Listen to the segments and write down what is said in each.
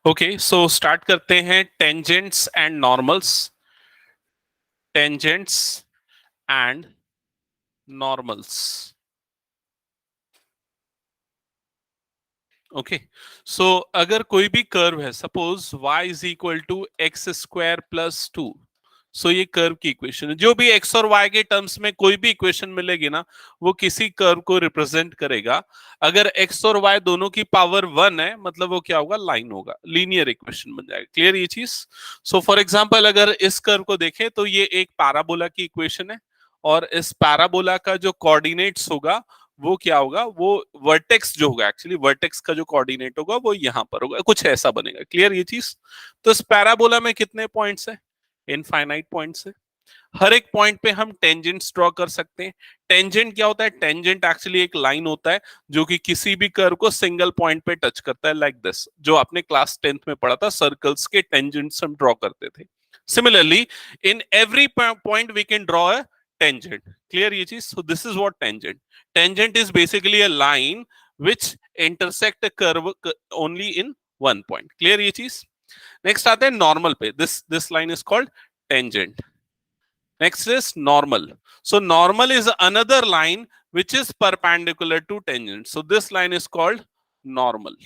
Okay, सो start करते हैं tangents and normals. Tangents and normals. Okay, so अगर कोई भी कर्व है, suppose y is equal to x square plus two. So ये कर्व की इक्वेशन है। जो भी x और y के टर्म्स में कोई भी इक्वेशन मिलेगी ना, वो किसी कर्व को रिप्रेजेंट करेगा। अगर x और y दोनों की पावर 1 है, मतलब वो क्या होगा, लाइन होगा, लीनियर इक्वेशन बन जाएगा। क्लियर ये चीज? सो फॉर एग्जांपल अगर इस कर्व को देखें तो ये एक पैराबोला की इक्वेशन है, और इस पैराबोला का जो कोऑर्डिनेट्स होगा वो क्या होगा, वो वर्टेक्स जो होगा, एक्चुअली वर्टेक्स का जो कोऑर्डिनेट होगा वो यहां पर होगा, कुछ ऐसा बनेगा। क्लियर ये चीज? तो इस पैराबोला में कितने पॉइंट्स है? इनफाइनाइट पॉइंट्स है। हर एक पॉइंट पे हम टेंजेंट्स ड्रॉ कर सकते हैं। टेंजेंट क्या होता है? टेंजेंट एक्चुअली एक लाइन होता है जो कि किसी भी कर्व को सिंगल पॉइंट पे टच करता है, लाइक दिस, जो आपने क्लास 10th में पढ़ा था, सर्कल्स के टेंजेंट्स हम ड्रॉ करते थे। Similarly in every point we can draw a tangent. Clear ये चीज? So this is what tangent. Tangent is basically a line which intersect a curve only in one point. Clear ये चीज? Next आते हैं normal पे. This line is called tangent. Next is normal. So normal is another line which is perpendicular to tangent. So this line is called normal.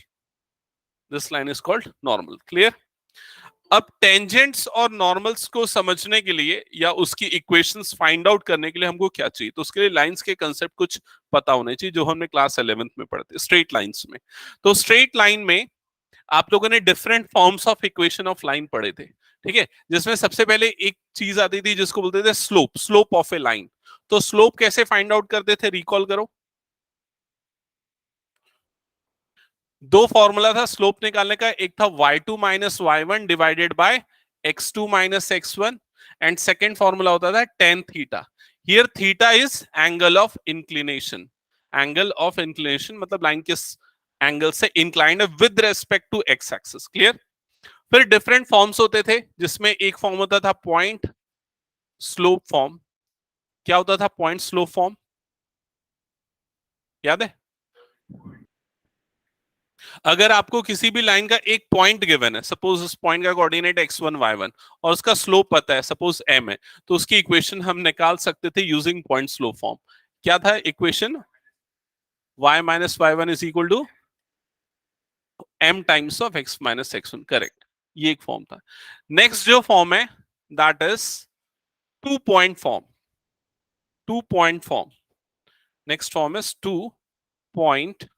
This line is called normal. Clear? अब tangents और normals को समझने के लिए या उसकी equations find out करने के लिए हमको क्या चाहिए? तो उसके लिए लाइंस के कंसेप्ट कुछ पता होने चाहिए, जो हमने क्लास 11th में पढ़े थे, स्ट्रेट लाइंस में। तो स्ट्रेट लाइन में आप लोगों ने different forms of equation of line पढ़े थे, ठीक है? जिसमें सबसे पहले एक चीज आती थी जिसको बोलते थे slope, slope of A line. तो स्लोप कैसे फाइंड आउट करते थे? रिकॉल करो। दो फॉर्मूला था स्लोप निकालने का, एक था y2 minus y1 divided by x2 minus x1, and second formula होता था tan theta. Here theta is angle of inclination. Angle of inclination मतलब लाइन किस एंगल से इंक्लाइंड है with respect to x axis. Clear? फिर different forms होते थे, जिसमें एक फॉर्म होता था पॉइंट स्लोप फॉर्म। क्या होता था पॉइंट स्लोप फॉर्म? याद है? अगर आपको किसी भी लाइन का एक पॉइंट गिवन है, सपोज उस पॉइंट का कोऑर्डिनेट x1 y1 और उसका स्लोप पता है, सपोज m है, तो उसकी इक्वेशन हम निकाल सकते थे यूजिंग पॉइंट स्लोप फॉर्म। क्या था equation? y minus y1 is equal to m times of x minus x1। Correct, ये एक फॉर्म था। नेक्स्ट जो फॉर्म है that is two point form. Two point form, next form is two point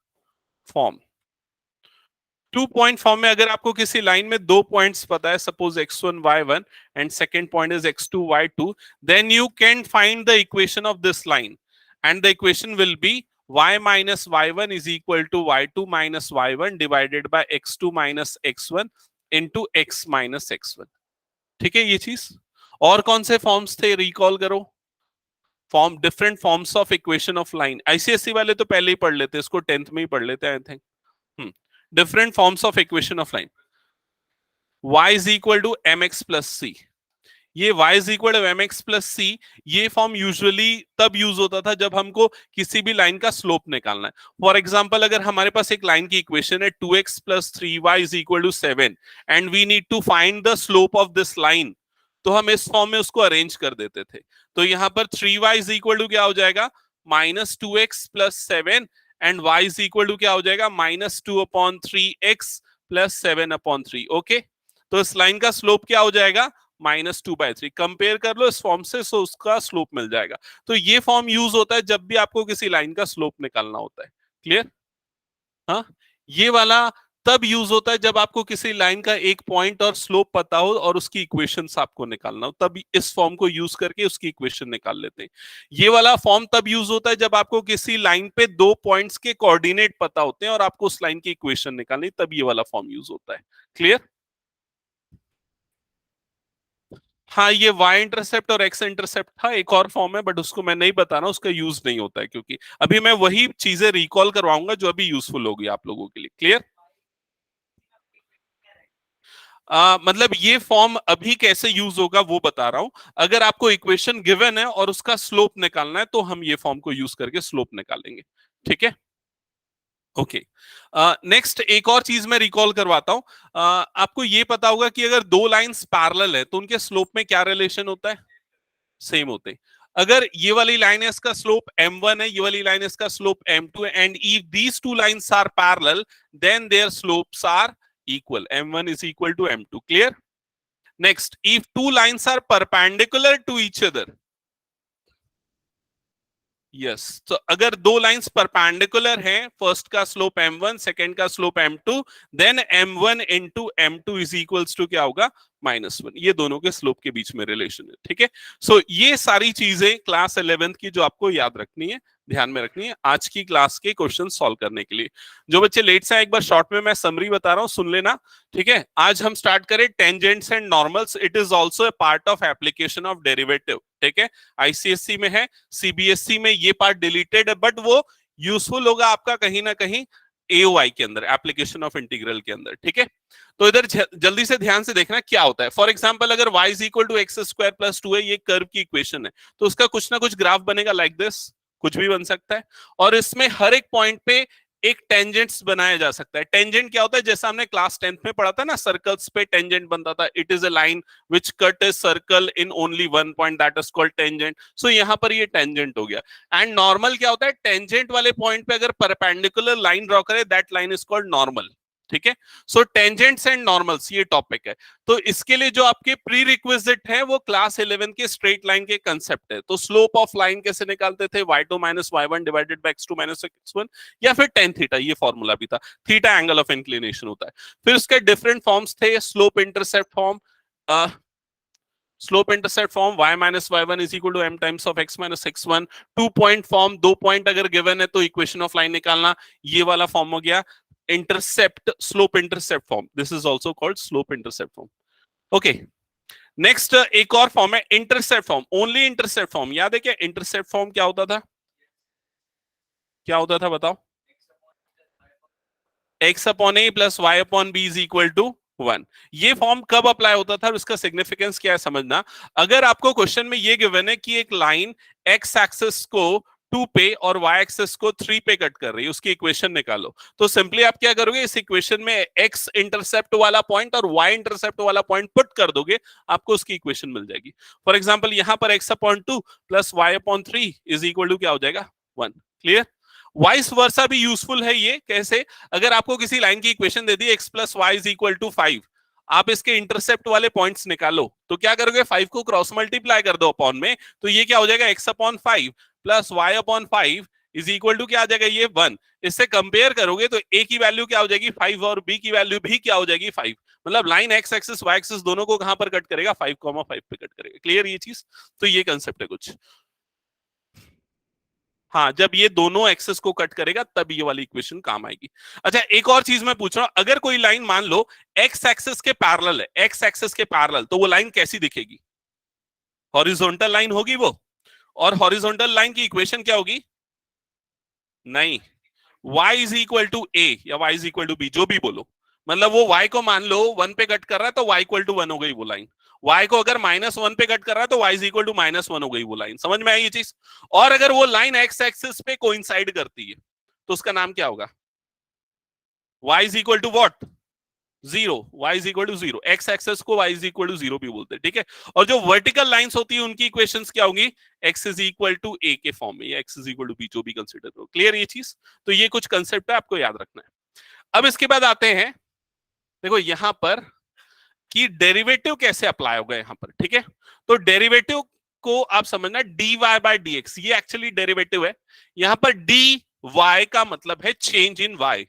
form. Two point form में अगर आपको किसी line में दो पॉइंट्स पता है, suppose x1 y1 and second point is x2 y2, then you can find the equation of this line, and the equation will be y minus y1 is equal to y2 minus y1 divided by x2 minus x1 into x minus x1। ठीक है ये चीज? और कौन से forms थे recall करो? Form, different forms of equation of line. ICSC वाले तो पहले ही पढ़ लेते, इसको 10th में ही पढ़ लेते I think. Different forms of equation of line. y is equal to mx plus c। ये y is equal to mx plus c, ये फॉर्म यूजुअली तब यूज होता था जब हमको किसी भी लाइन का स्लोप निकालना है। फॉर एग्जांपल अगर हमारे पास एक लाइन की इक्वेशन है 2x plus 3y is equal to 7 and we need to find the slope of this line, तो हम इस फॉर्म में उसको अरेंज कर देते थे। तो यहां पर 3y is equal to क्या हो जाएगा? Minus 2x plus 7, and y is equal to क्या हो जाएगा? Minus 2/3x plus 7/3। ओके, तो इस लाइन का स्लोप क्या हो जाएगा? -2/3। कंपेयर कर लो इस फॉर्म से, सो उसका स्लोप मिल जाएगा। तो ये फॉर्म यूज होता है जब भी आपको किसी लाइन का स्लोप निकालना होता है। क्लियर? हाँ, ये वाला तब यूज होता है जब आपको किसी लाइन का एक पॉइंट और स्लोप पता हो और उसकी इक्वेशंस आपको निकालना हो, तब इस फॉर्म को यूज करके उसकी इक्वेशन निकाल लेते हैं। ये वाला फॉर्म तब यूज होता है जब आपको किसी लाइन पे दो पॉइंट्स के कोऑर्डिनेट पता होते हैं और आपको उस लाइन की इक्वेशन निकालनी, तब ये वाला फॉर्म यूज होता है। क्लियर? हाँ, ये y इंटरसेप्ट और x इंटरसेप्ट था, एक और फॉर्म है बट उसको मैं नहीं बता रहा, उसका यूज नहीं होता है, क्योंकि अभी मैं वही चीजें रिकॉल करवाऊंगा जो अभी यूजफुल होगी आप लोगों के लिए। क्लियर? मतलब ये फॉर्म अभी कैसे यूज होगा वो बता रहा हूं। अगर आपको इक्वेशन गिवन है और उसका स्लोप निकालना है तो हम ये फॉर्म को यूज करके स्लोप निकालेंगे। ठीक है? ओके, नेक्स्ट एक और चीज मैं रिकॉल करवाता हूं। आपको ये पता होगा कि अगर दो लाइंस पैरेलल है तो उनके स्लोप में क्या रिलेशन होता है? सेम होते हैं। अगर ये वाली लाइन है इसका स्लोप m1 है, ये वाली लाइन है इसका स्लोप m2 है, and if these two lines are parallel then their slopes are equal, m1 is equal to m2. Clear? Next, if two lines are perpendicular to each other, yes, तो अगर दो lines perpendicular हैं, first का slope m1 second का slope m2, then m1 into m2 is equals to क्या होगा? -1। ये दोनों के स्लोप के बीच में रिलेशन है। ठीक है, सो ये सारी चीजें क्लास 11th की जो आपको याद रखनी है, ध्यान में रखनी है आज की क्लास के क्वेश्चन सॉल्व करने के लिए। जो बच्चे लेट से एक बार शॉर्ट में मैं समरी बता रहा हूं, सुन लेना। ठीक है, आज हम स्टार्ट करें tangents and normals. It is also a part of application of derivative. ठीक है, आईसीएससी में है, सीबीएसई में ये पार्ट डिलीटेड है, बट वो यूजफुल होगा आपका कहीं ना कहीं एओआई के अंदर, एप्लीकेशन ऑफ इंटीग्रल के अंदर। ठीक है, तो इधर जल्दी से ध्यान से देखना क्या होता है। फॉर एग्जांपल अगर y is equal to x square plus 2 है, ये कर्व की इक्वेशन है, तो उसका कुछ ना कुछ ग्राफ बनेगा लाइक दिस, कुछ भी बन सकता है। और इसमें हर एक पॉइंट पे एक टेंजेंट्स बनाया जा सकता है। टेंजेंट क्या होता है? जैसा हमने क्लास 10th में पढ़ा था ना, सर्कल्स पे टेंजेंट बनता था। It is a line which cut a circle in only one point, that is called tangent. So यहां पर ये टेंजेंट हो गया। एंड नॉर्मल क्या होता है? टेंजेंट वाले पॉइंट पे अगर परपेंडिकुलर लाइन ड्रॉ करे, that line is called normal. ठीक है, सो टेंजेंट्स एंड नॉर्मल्स ये टॉपिक है। तो इसके लिए जो आपके प्री रिक्विजिट है वो क्लास 11 के स्ट्रेट लाइन के कंसेप्ट है। तो स्लोप ऑफ लाइन कैसे निकालते थे? y2 minus y1 divided by x2 minus x1, या फिर tan थीटा, ये फॉर्मूला भी था। थीटा एंगल ऑफ इंक्लिनेशन होता है। फिर उसके डिफरेंट फॉर्म्स थे, slope intercept form, slope intercept form y minus y1 is equal to m times of x minus x1, 2 point form, 2 point अगर गिवन है तो इक्वेशन ऑफ लाइन निकालना, ये वाला फॉर्म हो गया intercept, slope intercept form. This is also called slope intercept form. Okay, next एक और फॉर्म है intercept form, only intercept form. याद है क्या इंटरसेप्ट फॉर्म क्या होता था? क्या होता था बताओ? x upon a plus y upon b is equal to 1। ये फॉर्म कब अप्लाई होता था और इसका सिग्निफिकेंस क्या है समझना। अगर आपको क्वेश्चन में ये गिवन है कि एक लाइन x एक्सिस को 2 पे और y एक्सिस को 3 पे कट कर रही है, उसकी इक्वेशन निकालो, तो सिंपली आप क्या करोगे, इस इक्वेशन में x इंटरसेप्ट वाला पॉइंट और y इंटरसेप्ट वाला पॉइंट पुट कर दोगे, आपको उसकी इक्वेशन मिल जाएगी। फॉर एग्जांपल यहां पर x upon 2 plus y upon 3 is equal to क्या हो जाएगा? 1। क्लियर? वाइस वर्सा भी यूजफुल है ये। कैसे? अगर आपको किसी लाइन की इक्वेशन दे दी x plus y is equal to 5, आप इसके इंटरसेप्ट वाले पॉइंट्स निकालो, तो क्या करोगे? 5 को क्रॉस मल्टीप्लाई कर दो अपॉन में, तो ये क्या हो जाएगा? x upon 5 plus y upon 5 is equal to क्या आ जाएगा? ये 1। इससे कंपेयर करोगे तो a की वैल्यू क्या हो जाएगी? 5, और b की वैल्यू भी क्या हो जाएगी? 5। मतलब line x axis y axis दोनों को कहां पर कट करेगा? 5,5 पे कट करेगा। क्लियर ये चीज? तो ये कंसेप्ट है कुछ। हाँ, जब ये दोनों एक्सेस को कट करेगा तब ये वाली इक्वेशन काम आएगी। अच्छा, एक और चीज मैं पूछ रहा हूं, अगर कोई लाइन मान लो एक्स एक्सेस के पैरेलल है, एक्स एक्सेस के पैरेलल, तो वो लाइन कैसी दिखेगी? हॉरिजॉन्टल लाइन होगी वो। और हॉरिजॉन्टल लाइन की इक्वेशन क्या होगी? नहीं, y is equal to a या y is equal to b, जो भी बोलो। मतलब वो y को मान लो 1 पे कट कर रहा है तो y इक्वल टू 1 हो गई वो लाइन। y को अगर -1 पे कट कर रहा है तो y इज इक्वल टू -1 हो गई वो लाइन। समझ में आई ये चीज? और अगर वो लाइन x एक्सिस पे कोइंसाइड करती है तो उसका नाम क्या होगा? y is equal to what? 0। y is equal to 0। x axis को y इज इक्वल टू 0 भी बोलते हैं। ठीक है, और जो वर्टिकल लाइंस होती है उनकी इक्वेशंस क्या होंगी? x is equal to a के फॉर्म में, या x is equal to b, जो भी कंसीडर करो। क्लियर ये चीज? तो ये कुछ कंसेप्ट है, आपको याद रखना है। अब इसके बाद आते हैं, देखो यहां पर कि डेरिवेटिव कैसे अप्लाई होगा यहां पर। ठीक है, तो डेरिवेटिव को आप समझना, dy बाय dx, ये एक्चुअली डेरिवेटिव है। यहां पर dy का मतलब है change in y,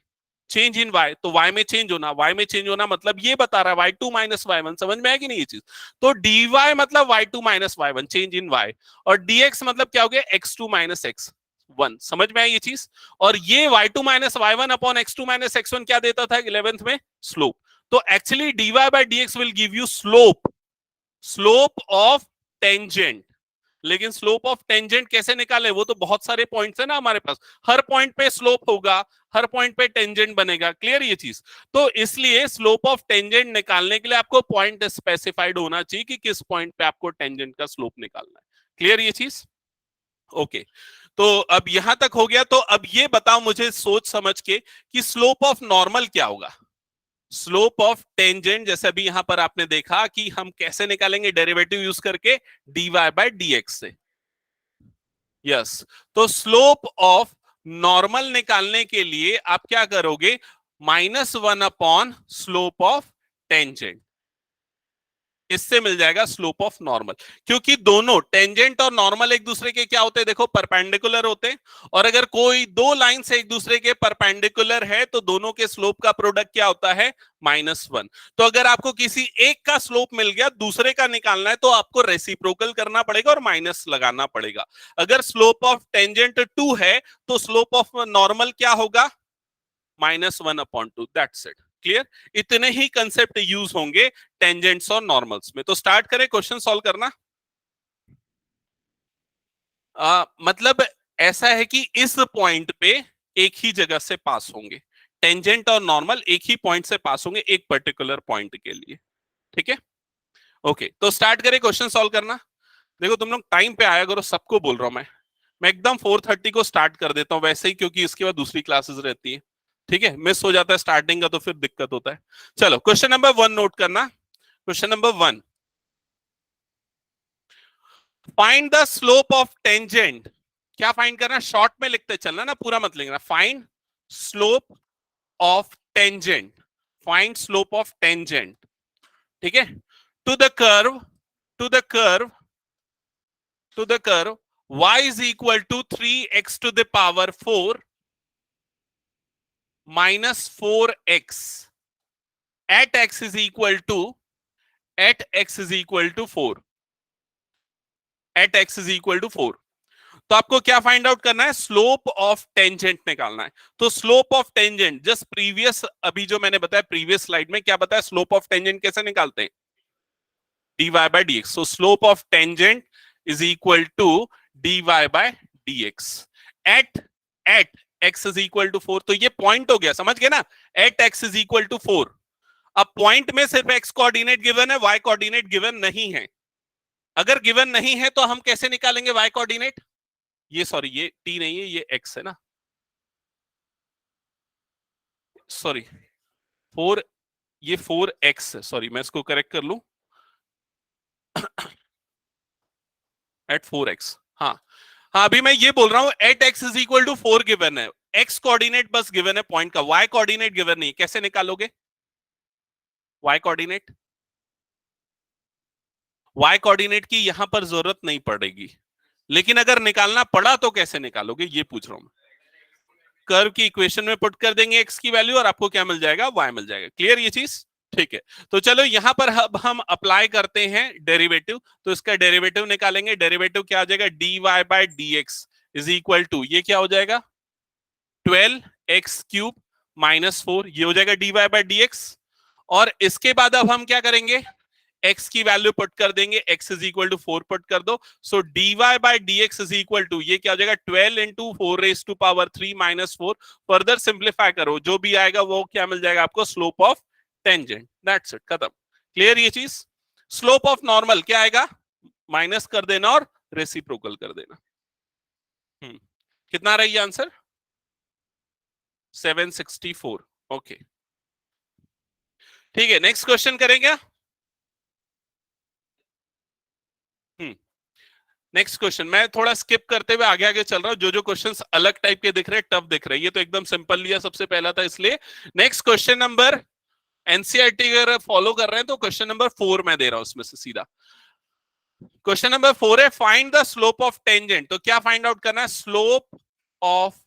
change in y, तो y में चेंज होना, y में चेंज होना मतलब ये बता रहा है y2 माइनस y1। समझ में आएगी नहीं ये चीज? तो dy मतलब y2 minus y1, change in y, और dx मतलब क्या हो गया? x2 minus x1। समझ में आई ये चीज? और ये y2 minus y1 upon x2 minus x1 क्या देता था 11th में? स्लोप। तो actually dy by dx will give you slope, slope of tangent. लेकिन स्लोप ऑफ टेंजेंट कैसे निकाले? वो तो बहुत सारे पॉइंट्स है ना हमारे पास, हर पॉइंट पे स्लोप होगा, हर पॉइंट पे टेंजेंट बनेगा। क्लियर ये चीज? तो इसलिए स्लोप ऑफ टेंजेंट निकालने के लिए आपको पॉइंट स्पेसिफाइड होना चाहिए कि किस पॉइंट पे आपको टेंजेंट का स्लोप निकालना है। क्लियर ये चीज? ओके, तो अब यहां तक हो गया। तो अब ये बताओ मुझे सोच समझ के कि स्लोप ऑफ नॉर्मल क्या होगा। स्लोप ऑफ टेंजेंट, जैसे अभी यहां पर आपने देखा कि हम कैसे निकालेंगे, डेरिवेटिव यूज करके dy बाय dx से। यस, तो स्लोप ऑफ नॉर्मल निकालने के लिए आप क्या करोगे, -1 अपॉन स्लोप ऑफ टेंजेंट, इससे मिल जाएगा स्लोप ऑफ नॉर्मल। क्योंकि दोनों टेंजेंट और नॉर्मल एक दूसरे के क्या होते हैं, देखो परपेंडिकुलर होते हैं। और अगर कोई दो लाइन से एक दूसरे के परपेंडिकुलर है तो दोनों के स्लोप का प्रोडक्ट क्या होता है, -1। तो अगर आपको किसी एक का स्लोप मिल गया, दूसरे का निकालना है तो आपको रेसिप्रोकल करना पड़ेगा और माइनस लगाना पड़ेगा। अगर स्लोप ऑफ टेंजेंट 2 है तो स्लोप ऑफ नॉर्मल क्या होगा, -1/2। That's it, clear. इतने ही कंसेप्ट यूज होंगे टेंजेंट्स और नॉर्मल्स में। तो स्टार्ट करें क्वेश्चन सॉल्व करना। मतलब ऐसा है कि इस पॉइंट पे एक ही जगह से पास होंगे, टेंजेंट और नॉर्मल एक ही पॉइंट से पास होंगे एक पर्टिकुलर पॉइंट के लिए, ठीक है। ओके, तो स्टार्ट करें क्वेश्चन सॉल्व करना। देखो तुम लोग टाइम पे आया करो, सबको बोल रहा हूं मैं एकदम 4:30 को स्टार्ट कर देता हूं वैसे ही, क्योंकि इसके बाद दूसरी क्लासेस रहती है, ठीक है। मिस हो जाता है स्टार्टिंग का तो फिर दिक्कत होता है। चलो क्वेश्चन नंबर 1 नोट करना। Question number 1, find the slope of tangent. क्या फाइंड करना, शॉर्ट में लिखते चलना ना, पूरा मत लिखना। Find slope of tangent, find slope of tangent, ठीक है। To the curve, to the curve, to the curve y is equal to 3x to the power 4 minus 4x at x is equal to, at x is equal to 4, at x is equal to 4। तो आपको क्या find out करना है, slope of tangent निकालना है। तो slope of tangent just previous, अभी जो मैंने बताया प्रीवियस स्लाइड में क्या बताया, स्लोप ऑफ टेंजेंट कैसे निकालते हैं, dy by dx। so slope of tangent is equal to dy by dx at x is equal to 4। तो ये पॉइंट हो गया, समझ गए ना, at x is equal to 4। अब पॉइंट में सिर्फ x कोऑर्डिनेट गिवन है, y कोऑर्डिनेट गिवन नहीं है। अगर गिवन नहीं है तो हम कैसे निकालेंगे y कोऑर्डिनेट, ये सॉरी ये t नहीं है, ये x है ना, सॉरी 4, ये 4x है, सॉरी मैं इसको करेक्ट कर लूं, एट 4x। हाँ हाँ, अभी मैं ये बोल रहा हूं at x is equal to 4 given है, x कोऑर्डिनेट बस गिवन है पॉइंट का, y कोऑर्डिनेट गिवन नहीं, कैसे निकालोगे y कोऑर्डिनेट, y कोऑर्डिनेट की यहां पर जरूरत नहीं पड़ेगी, लेकिन अगर निकालना पड़ा तो कैसे निकालोगे ये पूछ रहा हूं। कर्व की इक्वेशन में पुट कर देंगे x की वैल्यू और आपको क्या मिल जाएगा, y मिल जाएगा। क्लियर ये चीज, ठीक है। तो चलो यहां पर अब हम अप्लाई करते हैं डेरिवेटिव। तो इसका डेरिवेटिव निकालेंगे, डेरिवेटिव क्या हो जाएगा, dy by dx is equal to, ये क्या हो जाएगा 12x³ -4, ये हो जाएगा dy बाय dx। और इसके बाद अब हम क्या करेंगे, x की वैल्यू पुट कर देंगे, x is equal to 4 put कर दो। So dy by dx is equal to, ये क्या हो जाएगा 12 into 4 raise to power 3 -4। Further simplify करो, जो भी आएगा वो क्या मिल जाएगा आपको, slope of tangent. That's it, खत्म। क्लियर ये चीज। स्लोप ऑफ नॉर्मल क्या आएगा, माइनस कर देना और रेसिप्रोकल कर देना। कितना रही आंसर, 764। ओके ठीक है, नेक्स्ट क्वेश्चन करेंगे। नेक्स्ट क्वेश्चन मैं थोड़ा स्किप करते हुए आगे आगे चल रहा हूं, जो जो क्वेश्चंस अलग टाइप के दिख रहे हैं, टफ दिख रहे हैं, ये तो एकदम सिंपल लिया सबसे पहला था इसलिए। नेक्स्ट क्वेश्चन नंबर, एनसीईआरटी अगर फॉलो कर रहे हैं तो क्वेश्चन नंबर 4 मैं दे रहा हूं उसमें से सीधा। क्वेश्चन नंबर 4 है, find the slope of tangent. तो क्या फाइंड आउट करना है, slope of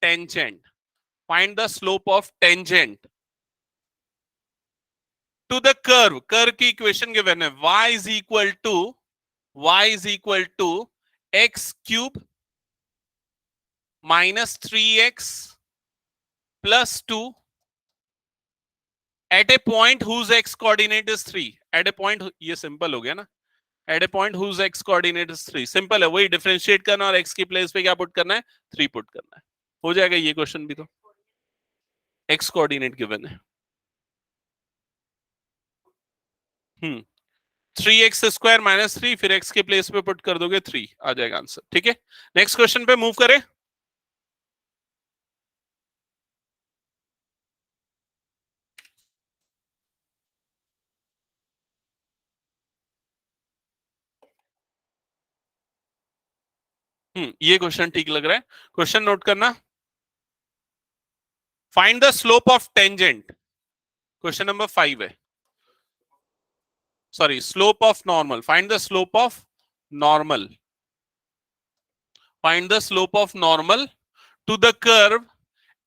tangent, find the slope of tangent to the curve. Curve की इक्वेशन गिवन है, y is equal to, y is equal to x³ -3x plus 2 at a point whose x coordinate is 3। at a point, ये simple हो गया ना, at a point whose x coordinate is 3, simple है, वही differentiate करना और x की place पे क्या पुट करना है, 3 पुट करना है, हो जाएगा ये क्वेश्चन भी। तो x कोऑर्डिनेट गिवन है। 3x² -3, फिर x के प्लेस पे पुट कर दोगे 3, आ जाएगा आंसर। ठीक है, नेक्स्ट क्वेश्चन पे मूव करें। ये क्वेश्चन ठीक लग रहा है, क्वेश्चन नोट करना। Find the slope of tangent, question number 5 है। Sorry, slope of normal, find the slope of normal, find the slope of normal to the curve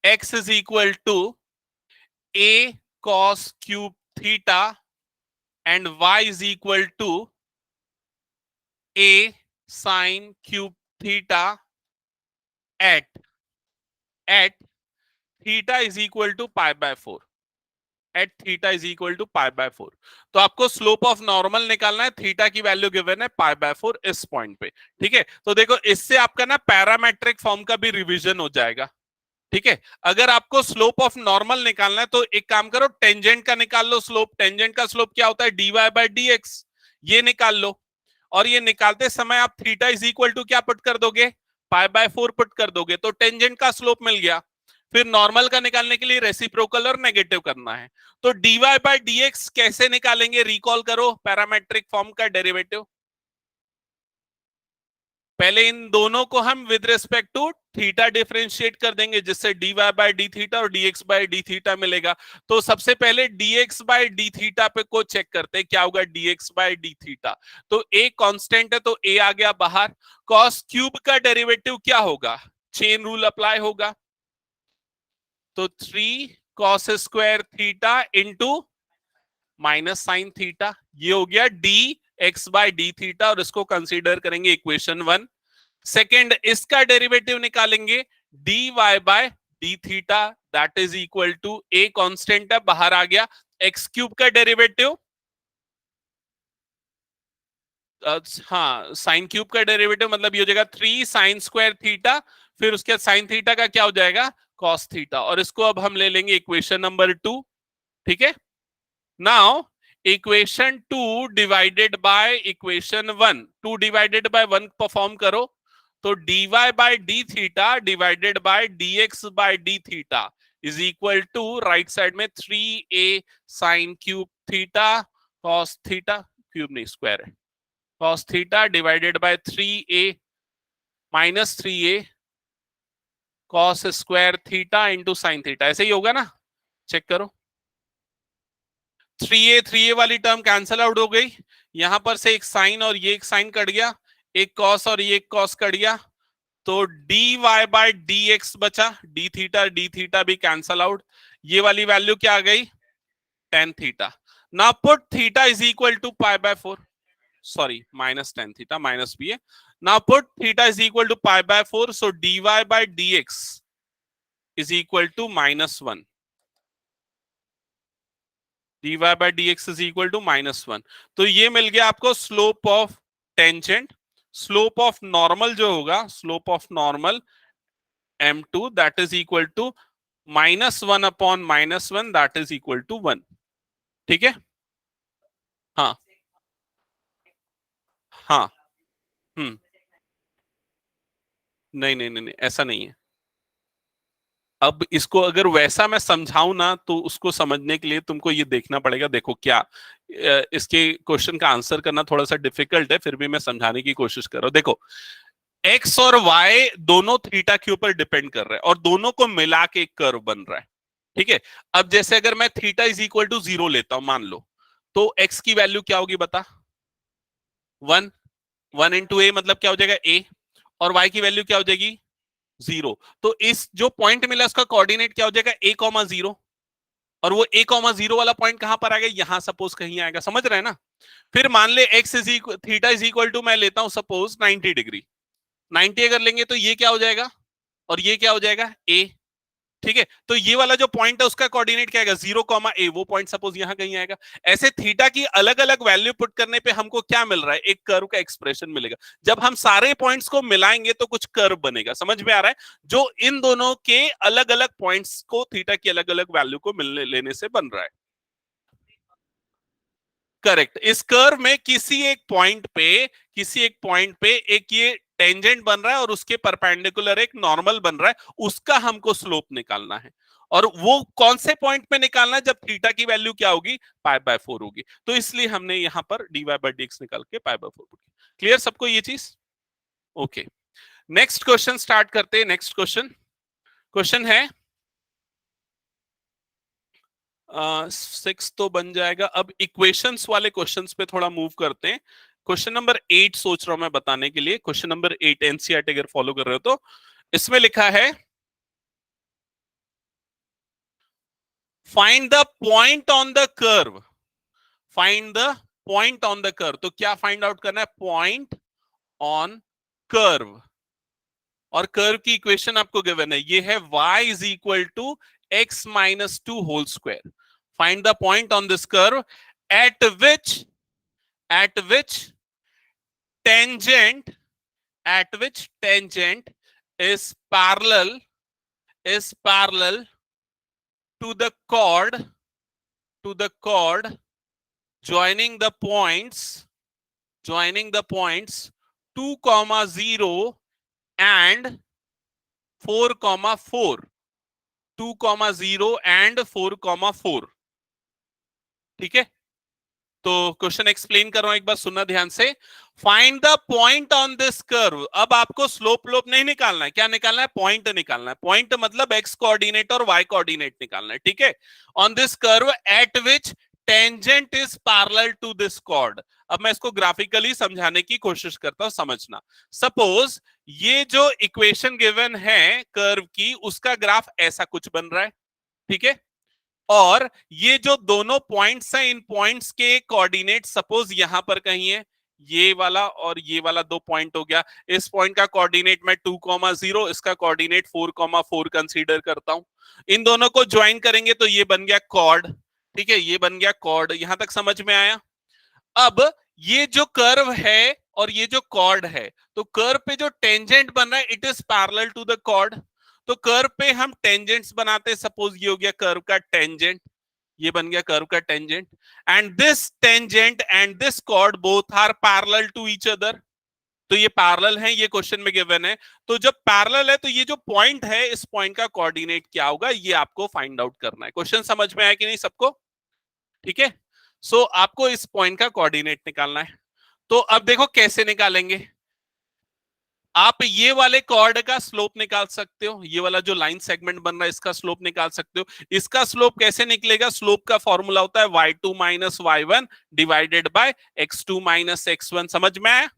x is equal to a cos cube theta and y is equal to a sin cube theta at theta is equal to pi by 4, at theta is equal to pi by 4। तो आपको slope of normal निकालना है, theta की value given है पाई by 4 इस point पे। ठीक है, तो देखो इससे आपका ना पैरामेट्रिक फॉर्म का भी रिवीजन हो जाएगा। ठीक है, अगर आपको स्लोप ऑफ नॉर्मल निकालना है तो एक काम करो, टेंजेंट का निकाल लो स्लोप। टेंजेंट का स्लोप क्या होता है, dy बाय dx, ये निकाल लो। और ये निकालते समय आप थीटा इज इक्वल टू क्या पुट कर दोगे, पाई बाय 4 पुट कर दोगे, तो टेंजेंट का स्लोप मिल गया। फिर नॉर्मल का निकालने के लिए रेसिप्रोकल और नेगेटिव करना है, तो dy बाय dx कैसे निकालेंगे, रिकॉल करो पैरामेट्रिक फॉर्म का डेरिवेटिव। पहले इन दोनों को हम with respect to theta differentiate कर देंगे, जिससे dy बाय डी थीटा और dx बाय डी थीटा मिलेगा। तो सबसे पहले dx बाय डी थीटा पे को चेक करते हैं, क्या होगा dx बाय डी थीटा। तो a कांस्टेंट है तो a आ गया बाहर। cos क्यूब का डेरिवेटिव क्या होगा, चेन रूल अप्लाई होगा, तो 3 cos square theta into minus sine theta, ये हो गया d x by d theta, और इसको कंसीडर करेंगे इक्वेशन 1। सेकेंड, इसका डेरिवेटिव निकालेंगे d y by d theta, that is equal to a constant है बाहर आ गया, एक्स क्यूब का डेरिवेटिव, हाँ साइन क्यूब का डेरिवेटिव मतलब ये हो जाएगा 3 साइन स्क्वायर थीटा, फिर उसके बाद साइन थीटा का क्या हो जाएगा कॉस थीटा, और इसको अब हम ले लेंगे इक्वेशन नंबर 2। ठीक है, now equation 2 divided by equation 1, 2 divided by 1 perform करो, तो dy by d theta divided by dx by d theta is equal to right side में 3a sine cube theta cos theta, cube नहीं square है, cos theta divided by 3a minus 3a cos square theta into sine theta, ऐसे ही होगा ना, check करो। 3a वाली term cancel out हो गई, यहां पर से एक साइन और ये एक साइन कट गया, एक कॉस और ये एक कॉस कट गया, तो dy बाय dx बचा, डी थीटा भी कैंसल आउट, ये वाली वैल्यू क्या आ गई tan theta. Now put theta is equal to pi by 4, sorry minus tan theta, minus भी है। Now put theta is equal to pi by 4, so dy by dx is equal to -1, dy by dx is equal to -1। तो ये मिल गया आपको slope of tangent. Slope of normal जो होगा, slope of normal m2 that is equal to -1 upon -1 that is equal to 1। ठीक है, हाँ हाँ, हम्म, नहीं नहीं नहीं नहीं, ऐसा नहीं है। अब इसको अगर वैसा मैं समझाऊं ना, तो उसको समझने के लिए तुमको ये देखना पड़ेगा। देखो क्या इसके क्वेश्चन का आंसर करना थोड़ा सा डिफिकल्ट है, फिर भी मैं समझाने की कोशिश कर रहा हूं। देखो एक्स और वाई दोनों थीटा के ऊपर डिपेंड कर रहे हैं, और दोनों को मिला के एक कर्व बन रहा है। ठीक है, अब जैसे अगर मैं थीटा इज इक्वल टू 0 लेता हूं मान लो, तो एक्स की वैल्यू क्या होगी बता, 1, 1 इंटू ए मतलब क्या हो जाएगा ए, और वाई की वैल्यू क्या हो जाएगी 0। तो इस जो पॉइंट मिला उसका कोऑर्डिनेट क्या हो जाएगा a,0, और वो a,0 वाला पॉइंट कहां पर आएगा, यहां सपोज कहीं आएगा, समझ रहे हैं ना। फिर मान ले x is equal theta is equal to मैं लेता हूं सपोज 90 डिग्री, 90 अगर लेंगे तो ये क्या हो जाएगा, और ये क्या हो जाएगा a। ठीक है, तो ये वाला जो पॉइंट है उसका कोऑर्डिनेट क्या आएगा 0,a, वो पॉइंट सपोज यहां कहीं आएगा। ऐसे थीटा की अलग अलग वैल्यू पुट करने पे हमको क्या मिल रहा है, एक कर्व का एक्सप्रेशन मिलेगा। जब हम सारे पॉइंट्स को मिलाएंगे तो कुछ कर्व बनेगा, समझ में आ रहा है, जो इन दोनों के अलग अलग पॉइंट्स को थीटा की अलग अलग वैल्यू को मिलने लेने से बन रहा है। करेक्ट, इस कर्व में किसी एक पॉइंट पे एक ये टेंजेंट बन रहा है और उसके परपेंडिकुलर एक नॉर्मल बन रहा है, उसका हमको स्लोप निकालना है। और वो कौन से पॉइंट पे निकालना है, जब थीटा की वैल्यू क्या होगी, π/4 होगी। तो इसलिए हमने यहां पर dy/dx निकाल के π/4 होगी। क्लियर सबको ये चीज? ओके, नेक्स्ट क्वेश्चन स्टार्ट करते हैं। नेक्स्ट क्वेश्चन, क्वेश्चन है 6 तो बन जाएगा। अब इक्वेशंस वाले क्वेश्चंस पे थोड़ा मूव करते हैं। क्वेश्चन नंबर 8 सोच रहा हूं मैं बताने के लिए। क्वेश्चन नंबर 8 एनसीईआरटी अगर फॉलो कर रहे हो तो इसमें लिखा है find the point on the curve, find the point on the curve. तो क्या फाइंड आउट करना है, पॉइंट ऑन कर्व। और कर्व की इक्वेशन आपको गिवन है, ये है y is equal to x minus two whole square. Find the point on this curve at which tangent tangent is parallel to the chord joining the points 2 comma 0 and 4 comma 4, 2 comma 0 and 4 comma 4। ठीक है, तो question explain कर रहा हूं, एक बार सुनना ध्यान से। Find the point on this curve. अब आपको स्लोप लोप नहीं निकालना है, क्या निकालना है, पॉइंट निकालना है। पॉइंट मतलब एक्स कोऑर्डिनेट और वाई कोऑर्डिनेट निकालना है। ठीक है, on this curve at which tangent is parallel to this chord. अब मैं इसको ग्राफिकली समझाने की कोशिश करता हूं, समझना। सपोज ये जो इक्वेशन गिवन है कर्व की, उसका ग्राफ ऐसा कुछ बन रहा है। ठीक है, और ये जो दोनों पॉइंट्स हैं, इन पॉइंट्स के कोऑर्डिनेट सपोज यहां पर कहीं है, ये वाला और ये वाला दो पॉइंट हो गया। इस पॉइंट का कोऑर्डिनेट मैं 2,0, इसका कोऑर्डिनेट 4,4 कंसीडर करता हूं। इन दोनों को ज्वाइन करेंगे तो ये बन गया कॉर्ड। ठीक है, ये बन गया कॉर्ड। यहां तक समझ में आया? अब ये जो कर्व है और ये जो कॉर्ड है, तो कर्व पे जो टेंजेंट बन रहा है it is parallel to the chord. तो कर्व पे हम टेंजेंट्स बनाते, सपोज ये हो गया कर्व का टेंजेंट, ये बन गया कर्व का tangent, and this tangent and this chord both are parallel to each other. तो ये पैरेलल है, ये क्वेश्चन में गिवन है। तो जब पैरेलल है तो ये जो पॉइंट है, इस पॉइंट का कोऑर्डिनेट क्या होगा, ये आपको फाइंड आउट करना है। क्वेश्चन समझ में आया कि नहीं सबको? ठीक है, सो आपको इस पॉइंट का कोऑर्डिनेट निकालना है। तो अब देखो कैसे निकालेंगे। आप ये वाले कॉर्ड का स्लोप निकाल सकते हो, ये वाला जो लाइन सेगमेंट बन रहा है इसका स्लोप निकाल सकते हो। इसका स्लोप कैसे निकलेगा, स्लोप का फॉर्मूला होता है y2 minus y1 divided by x2 minus x1। समझ में आया?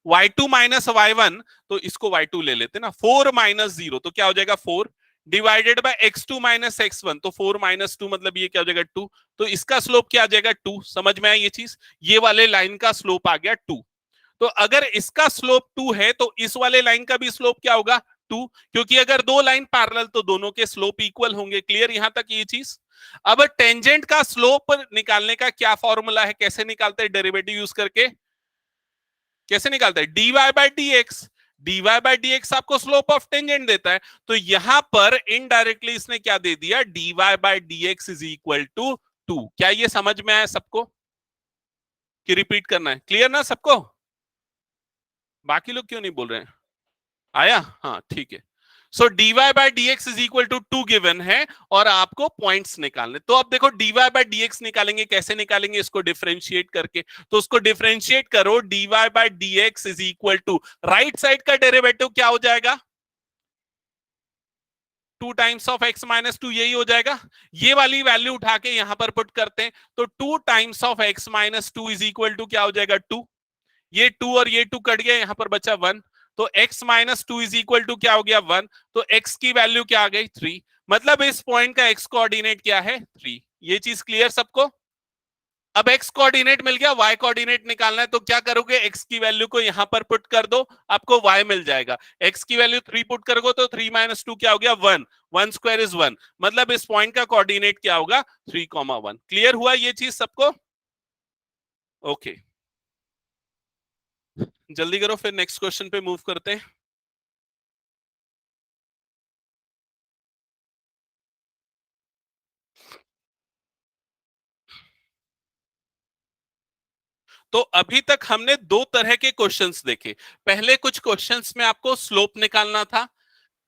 y2 माइनस y1, तो इसको y2 ले लेते ना, 4 माइनस 0 तो क्या हो जाएगा 4, divided by x2 minus x1, तो 4 माइनस 2 मतलब ये क्या हो जाएगा 2। तो इसका स्लोप क्या आ जाएगा 2। समझ में आया ये चीज? ये वाले लाइन का स्लोप आ गया 2। तो अगर इसका स्लोप 2 है तो इस वाले लाइन का भी स्लोप क्या होगा 2, क्योंकि अगर दो लाइन पैरेलल तो दोनों के स्लोप इक्वल होंगे। क्लियर यहां तक ये चीज? अब टेंजेंट का स्लोप निकालने का क्या फॉर्मूला है, कैसे निकालते हैं, डेरिवेटिव यूज करके कैसे निकालते हैं, dy/dx। dy/dx आपको स्लोप ऑफ टेंजेंट देता है। तो यहां पर इनडायरेक्टली इसने क्या दे दिया, dy/dx इज इक्वल टू 2। क्या ये समझ में आया सबको कि रिपीट करना है? क्लियर ना सबको? बाकी लोग क्यों नहीं बोल रहे हैं? आया? हाँ ठीक है। So dy/dx is equal to 2 given है और आपको पॉइंट्स निकालने। तो अब देखो dy/dx निकालेंगे, कैसे निकालेंगे, इसको डिफरेंशिएट करके। तो उसको डिफरेंशिएट करो, dy/dx is equal to right side का डेरिवेटिव क्या हो जाएगा, 2 टाइम्स ऑफ x माइनस 2, यही हो जाएगा। ये वाली वैल्यू उठा के यहां पर पुट करते हैं, तो 2 times of x minus 2 is equal to क्या हो जाएगा 2। ये 2 और ये 2 कट गया, यहां पर बचा 1। तो x minus 2 is equal to क्या हो गया 1। तो x की वैल्यू क्या आ गई 3। मतलब इस पॉइंट का x कोऑर्डिनेट क्या है 3। ये चीज क्लियर सबको? अब x कोऑर्डिनेट मिल गया, y कोऑर्डिनेट निकालना है, तो क्या करोगे, x की वैल्यू को यहां पर पुट कर दो, आपको y मिल जाएगा। x की वैल्यू 3 पुट करोगे तो 3 माइनस 2 क्या हो गया 1, 1 स्क्वायर इज 1। मतलब इस पॉइंट का कोऑर्डिनेट क्या होगा 3,1। क्लियर हुआ ये चीज सबको? ओके, जल्दी करो फिर नेक्स्ट क्वेश्चन पे मूव करते हैं। तो अभी तक हमने दो तरह के क्वेश्चंस देखे। पहले कुछ क्वेश्चंस में आपको स्लोप निकालना था,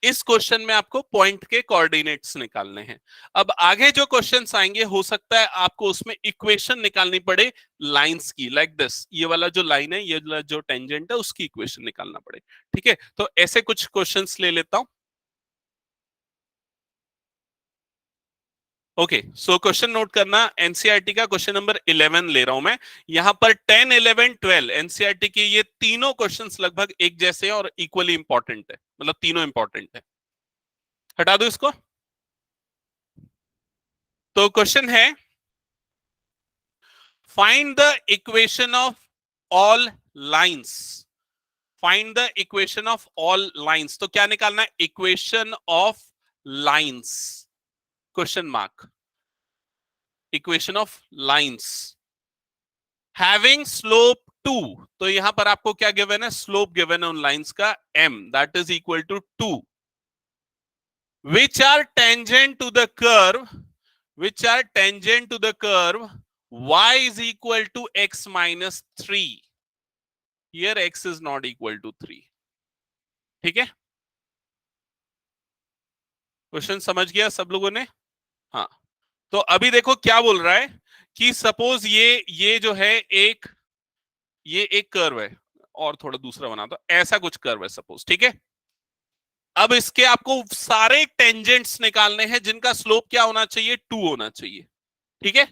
इस क्वेश्चन में आपको पॉइंट के कोऑर्डिनेट्स निकालने हैं। अब आगे जो क्वेश्चंस आएंगे हो सकता है आपको उसमें इक्वेशन निकालनी पड़े लाइंस की, लाइक दिस, ये वाला जो लाइन है, ये वाला जो टेंजेंट है, उसकी इक्वेशन निकालना पड़े। ठीक है, तो ऐसे कुछ क्वेश्चंस ले लेता हूं। ओके, सो क्वेश्चन नोट करना, एनसीईआरटी का क्वेश्चन नंबर 11 ले रहा हूं मैं। यहां पर 10, 11, 12 एनसीईआरटी के ये तीनों क्वेश्चंस लगभग एक जैसे हैं और इक्वली इंपॉर्टेंट है, मतलब तीनों इंपॉर्टेंट है। हटा दो इसको। तो क्वेश्चन है, find the equation of all lines. Find the equation of all lines, तो क्या निकालना है? Equation of lines, question mark, equation of lines having slope 2। तो यहां पर आपको क्या गिवन है? स्लोप गिवन है उन लाइंस का m, that is equal to 2, which are tangent to the curve, which are tangent to the curve y is equal to x minus 3. Here x is not equal to 3. ठीक है, question समझ गया सब लोगों ने? हाँ, तो अभी देखो क्या बोल रहा है कि सपोज ये जो है ये एक कर्व है, और थोड़ा दूसरा बना दो, ऐसा कुछ कर्व है सपोज, ठीक है। अब इसके आपको सारे टेंजेंट्स निकालने हैं जिनका स्लोप क्या होना चाहिए? 2 होना चाहिए, ठीक है।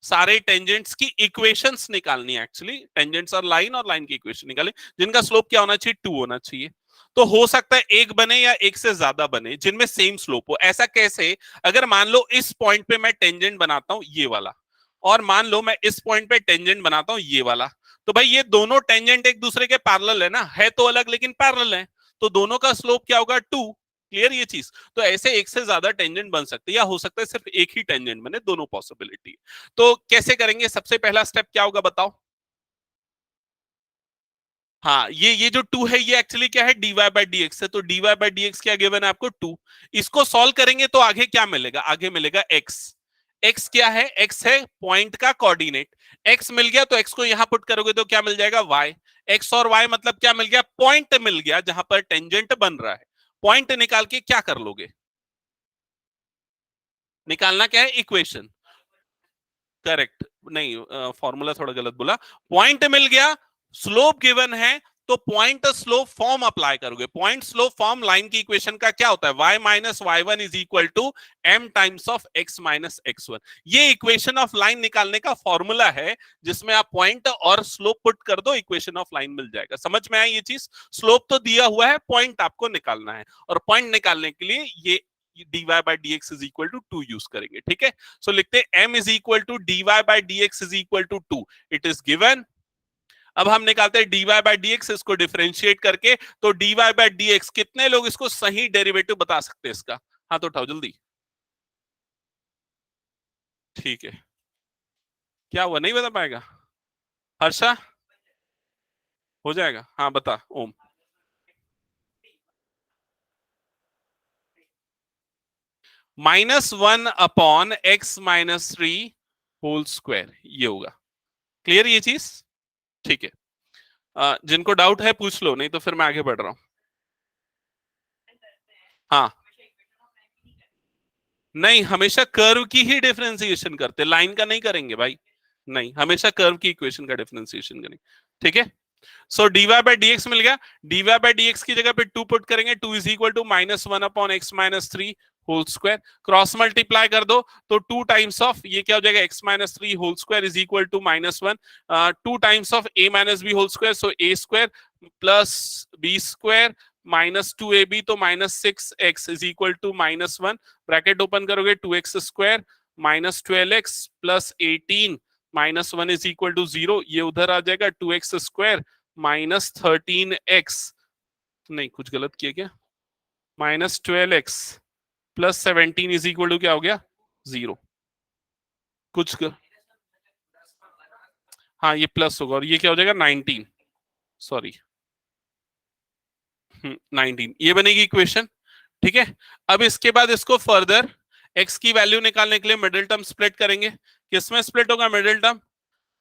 सारे टेंजेंट्स की इक्वेशंस निकालनी है, एक्चुअली टेंजेंट्स और लाइन की इक्वेशन निकाले जिनका स्लोप क्या होना चाहिए? 2 होना चाहिए। तो हो सकता है एक बने या एक से ज्यादा बने जिनमें सेम स्लोप हो। ऐसा कैसे? अगर मान लो इस पॉइंट पे मैं टेंजेंट बनाता हूं ये वाला, और मान लो मैं इस पॉइंट पे टेंजेंट बनाता हूं ये वाला, तो भाई ये दोनों टेंजेंट एक दूसरे के पैरेलल है ना, है तो अलग लेकिन पैरेलल है, तो दोनों का स्लोप क्या होगा? 2। क्लियर ये चीज? तो ऐसे एक से ज्यादा टेंजेंट बन सकते हैं, या हो सकता है सिर्फ एक ही टेंजेंट बने, दोनों पॉसिबिलिटी। तो कैसे करेंगे? सबसे पहला स्टेप क्या होगा बताओ? हाँ, ये जो 2 है ये एक्चुअली क्या है? dy बाई डी एक्स है, तो dy बाई डी एक्स क्या गिवन है आपको? 2। इसको सॉल्व करेंगे तो आगे क्या मिलेगा? आगे मिलेगा x। x क्या है? x है पॉइंट का कोऑर्डिनेट। x मिल गया तो x को यहां पुट करोगे तो क्या मिल जाएगा? y। x और y मतलब क्या मिल गया? पॉइंट मिल गया जहां पर टेंजेंट बन रहा है। पॉइंट निकाल के क्या कर लोगे? निकालना क्या है? इक्वेशन। करेक्ट, नहीं फॉर्मूला थोड़ा गलत बोला। पॉइंट मिल गया, स्लोप गिवन है, तो पॉइंट स्लोप फॉर्म अप्लाई करोगे। पॉइंट स्लोप फॉर्म लाइन की इक्वेशन का क्या होता है? y minus y one is equal to m times of x minus x one. ये इक्वेशन ऑफ लाइन निकालने का फॉर्मूला है, जिसमें आप पॉइंट और स्लोप पुट कर दो, इक्वेशन ऑफ लाइन मिल जाएगा। समझ में आया ये चीज? स्लोप तो दिया हुआ है, पॉइंट आपको निकालना है, और पॉइंट निकालने के लिए ये dy by d x is equal to 2 use करेंगे। ठीक है, सो लिखते हैं m is equal to dy by d x is equal to 2, it is given. अब हम निकालते हैं dy बाई डी एक्स, इसको डिफरेंशिएट करके, तो dy बाई डी एक्स, कितने लोग इसको सही डेरिवेटिव बता सकते हैं इसका? हाँ तो उठाओ जल्दी। ठीक है, क्या हुआ, नहीं बता पाएगा? हर्षा, हो जाएगा? हाँ बता Om. -1 upon x minus 3 whole square, ये होगा। क्लियर ये चीज? ठीक है, जिनको डाउट है पूछ लो, नहीं तो फिर मैं आगे बढ़ रहा हूं। हाँ, नहीं, हमेशा कर्व की ही डिफरेंशिएशन करते, लाइन का नहीं करेंगे भाई। नहीं, हमेशा कर्व की इक्वेशन का डिफरेंशिएशन करेंगे। ठीक है, सो dy बाई डी एक्स मिल गया। dy बाई डी एक्स की जगह पे 2 पुट करेंगे, 2 is equal to -1 upon x minus 3 whole square. Cross multiply कर दो तो 2 टाइम्स ऑफ ये क्या हो जाएगा? x minus 3 whole square is equal to -1, 2 times of a minus b whole square, so a square plus b square minus 2ab, तो -6x is equal to -1, bracket open करोगे 2x square minus 12x plus 18 -1 is equal to 0, ये उधर आ जाएगा 2x square minus 13x, नहीं कुछ गलत किया क्या? Minus 12x plus 17 is equal to क्या हो गया? 0। कुछ हाँ, ये प्लस होगा, और ये क्या हो जाएगा? 19, सॉरी 19, ये बनेगी इक्वेशन। ठीक है, अब इसके बाद इसको फर्दर x की वैल्यू निकालने के लिए मिडिल टर्म स्प्लिट करेंगे। किसमें स्प्लिट होगा मिडिल टर्म?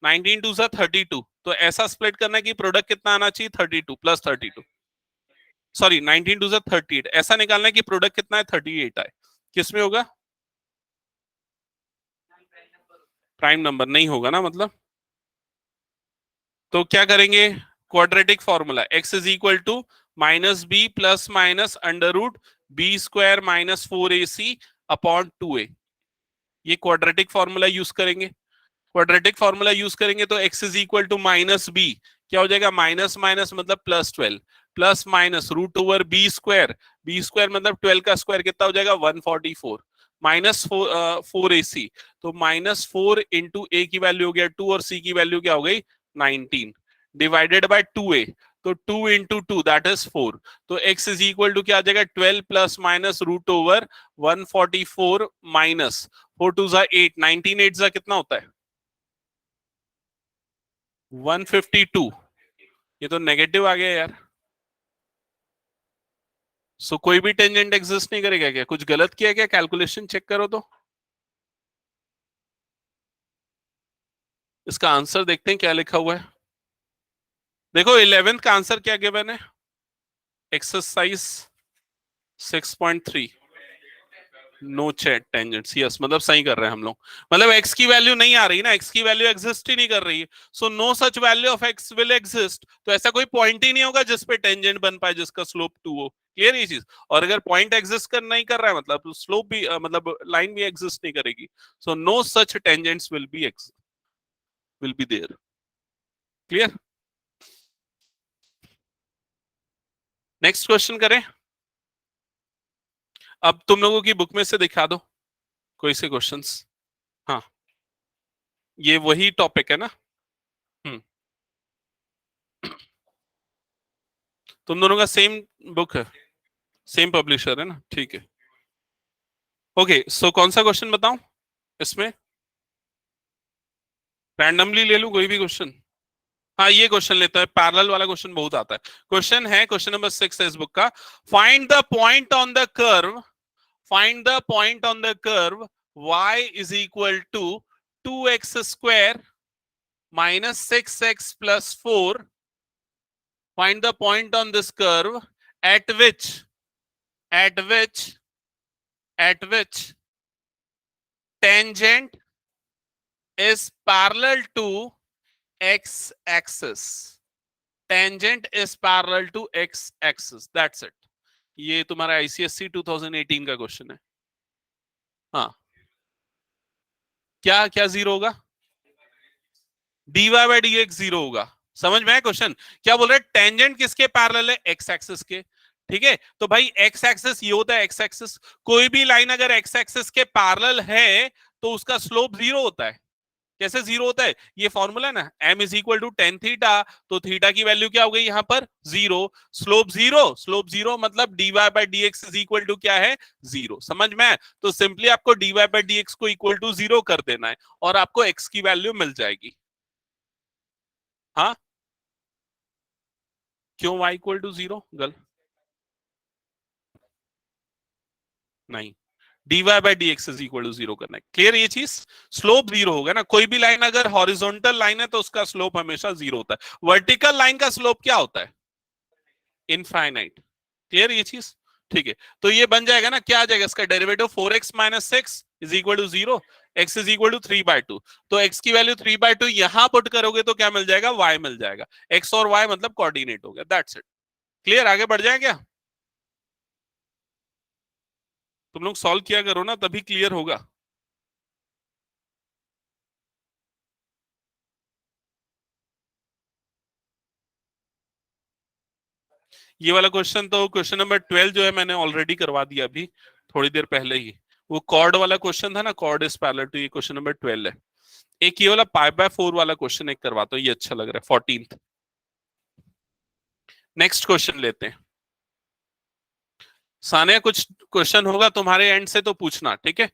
19 टू 32, तो ऐसा स्प्लिट करना है कि प्रोडक्ट कितना आना चाहिए 32 प्लस 32, सॉरी 19 टू 38, ऐसा निकालना है कि प्रोडक्ट कितना है 38 आए। किसमें होगा? प्राइम नंबर नहीं होगा ना, मतलब तो क्या करेंगे? Quadratic formula x is equal to minus b plus minus under root b square minus 4ac upon 2a, ये क्वाड्रेटिक फॉर्मूला यूज करेंगे। क्वाड्रेटिक फॉर्मूला यूज करेंगे तो x is equal to minus b, क्या हो जाएगा? माइनस माइनस मतलब plus 12 plus minus root over b square मतलब 12 का स्क्वायर कितना हो जाएगा? 144 माइनस 4ac, तो माइनस 4 इंटू ए की वैल्यू हो गया 2 और सी की वैल्यू क्या हो गई? 19 डिवाइडेड बाय 2a, तो 2 इंटू 2 दैट इज 4, तो x इज इक्वल टू क्या आ जाएगा? 12 plus minus root over 144 minus 4 two जा 8, 19 8 जा कितना होता है? 152। ये तो नेगेटिव आ गया यार। सो कोई भी टेंजेंट एग्जिस्ट नहीं करेगा क्या? कुछ गलत किया क्या? कैलकुलेशन चेक करो तो। इसका आंसर देखते हैं क्या लिखा हुआ है। देखो 11th का आंसर क्या गिवन है? एक्सरसाइज 6.3, नो चेट टेंजेंट्स, यस, मतलब सही कर रहे हैं हम लोग। मतलब x की वैल्यू नहीं आ रही ना, x की वैल्यू एग्जिस्ट ही नहीं कर रही है, so no such value of x will exist, तो ऐसा कोई पॉइंट ही नहीं होगा जिस पे टेंजेंट बन पाए जिसका स्लोप 2 हो। क्लियर ये चीज? और अगर पॉइंट एग्जिस्ट कर नहीं कर रहा है मतलब स्लोप भी मतलब लाइन भी एग्जिस्ट नहीं करेगी, so no such tangents will be there. Clear? Next question करें। अब तुम लोगों की बुक में से दिखा दो कोई से क्वेश्चंस। हाँ, ये वही टॉपिक है ना? हम्म, तुम दोनों का सेम बुक है, सेम पब्लिशर है ना? ठीक है। ओके, सो कौन सा क्वेश्चन बताऊं इसमें? रैंडमली ले लूं कोई भी क्वेश्चन? हाँ, ये क्वेश्चन लेता है, पैरेलल वाला क्वेश्चन बहुत आता है। क्वेश्चन है क्वेश्चन नंबर 6 है इस बुक का। Find the point on the curve, find the point on the curve y is equal to 2x square minus 6x plus 4, find the point on this curve at which at which at which tangent is parallel to x axis, tangent is parallel to x axis, that's it। ये तुम्हारा ICSC 2018 का question है। हाँ, क्या क्या zero होगा? dy by dx zero होगा। समझ में आया क्वेश्चन? क्या बोल रहे हैं? टेंजेंट किसके पैरेलल है? एक्स एक्सिस के। ठीक है, तो भाई एक्स एक्सिस ये होता है एक्स एक्सिस, कोई भी लाइन अगर एक्स एक्सिस के पैरेलल है तो उसका स्लोप जीरो होता है। कैसे जीरो होता है? ये फॉर्मूला है ना, m is equal to tan theta, तो थीटा की वैल्यू क्या हो गई यहाँ पर? Zero. Slope zero, slope zero मतलब dy by dx is equal to क्या है? जीरो। समझ में आया? तो सिंपली आपको dy बाय dx को इक्वल टू जीरो कर देना है और आपको x की वैल्यू मिल जाएगी। हाँ, क्यों y इक्वल टू जीरो? गल नहीं, dy by dx is equal to zero करना है। क्लियर ये चीज? स्लोप जीरो होगा ना, कोई भी लाइन अगर हॉरिजॉन्टल लाइन है तो उसका स्लोप हमेशा जीरो होता है। वर्टिकल लाइन का स्लोप क्या होता है? इनफाइनाइट। क्लियर ये चीज? ठीक है, तो ये बन जाएगा ना, क्या आ जाएगा इसका derivative? 4x minus 6 is equal to zero, x is equal to 3/2, तो x की वैल्यू 3/2 यहां पुट करोगे तो क्या मिल जाएगा? y मिल जाएगा। x और y मतलब कोऑर्डिनेट हो गया, दैट्स इट। क्लियर? आगे बढ़ जाए क्या? तुम लोग सॉल्व किया करो ना, तभी क्लियर होगा। ये वाला क्वेश्चन तो क्वेश्चन नंबर 12 जो है मैंने ऑलरेडी करवा दिया अभी थोड़ी देर पहले ही। वो कॉर्ड वाला क्वेश्चन था ना, कॉर्ड इज पैरेलल टू, ये क्वेश्चन नंबर 12 है। एक ये वाला पाई बाय 4 वाला क्वेश्चन एक करवाता हूँ, ये अच्छा लग रहा है, 14th। नेक्स्ट क्वेश्चन लेते हैं। सानिया, कुछ क्वेश्चन होगा तुम्हारे एंड से तो पूछना, ठीक है?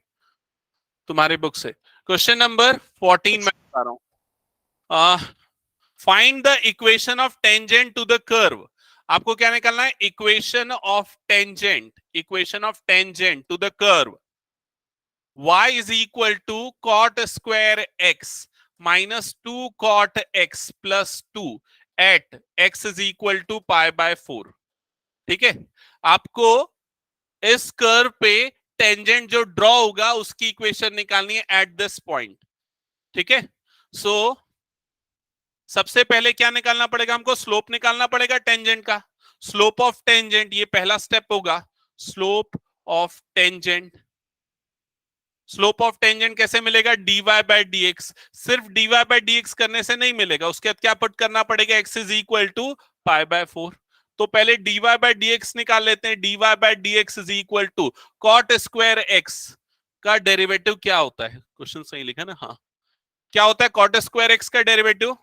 तुम्हारे बुक से क्वेश्चन नंबर 14 मैं बता रहा हूँ। Find the equation of tangent to the curve. आपको क्या निकालना है? Equation of tangent, equation of tangent to the curve y is equal to cot square x, -2 cot x + 2 at x is equal to π/4। ठीक है, आपको इस curve पे tangent जो ड्रॉ होगा उसकी इक्वेशन निकालनी है एट दिस पॉइंट। ठीक है, सो सबसे पहले क्या निकालना पड़ेगा हमको? स्लोप निकालना पड़ेगा टेंजेंट का। स्लोप ऑफ टेंजेंट, ये पहला स्टेप होगा। Slope of tangent, slope of tangent कैसे मिलेगा? dy/dx। सिर्फ dy/dx करने से नहीं मिलेगा, उसके बाद क्या पुट करना पड़ेगा? x is equal to π/4। तो पहले dy/dx निकाल लेते हैं। dy/dx is equal to cot square x का डेरिवेटिव क्या होता है? क्वेश्चन सही लिखा ना? हाँ, क्या होता है cot स्क्वायर x का डेरिवेटिव?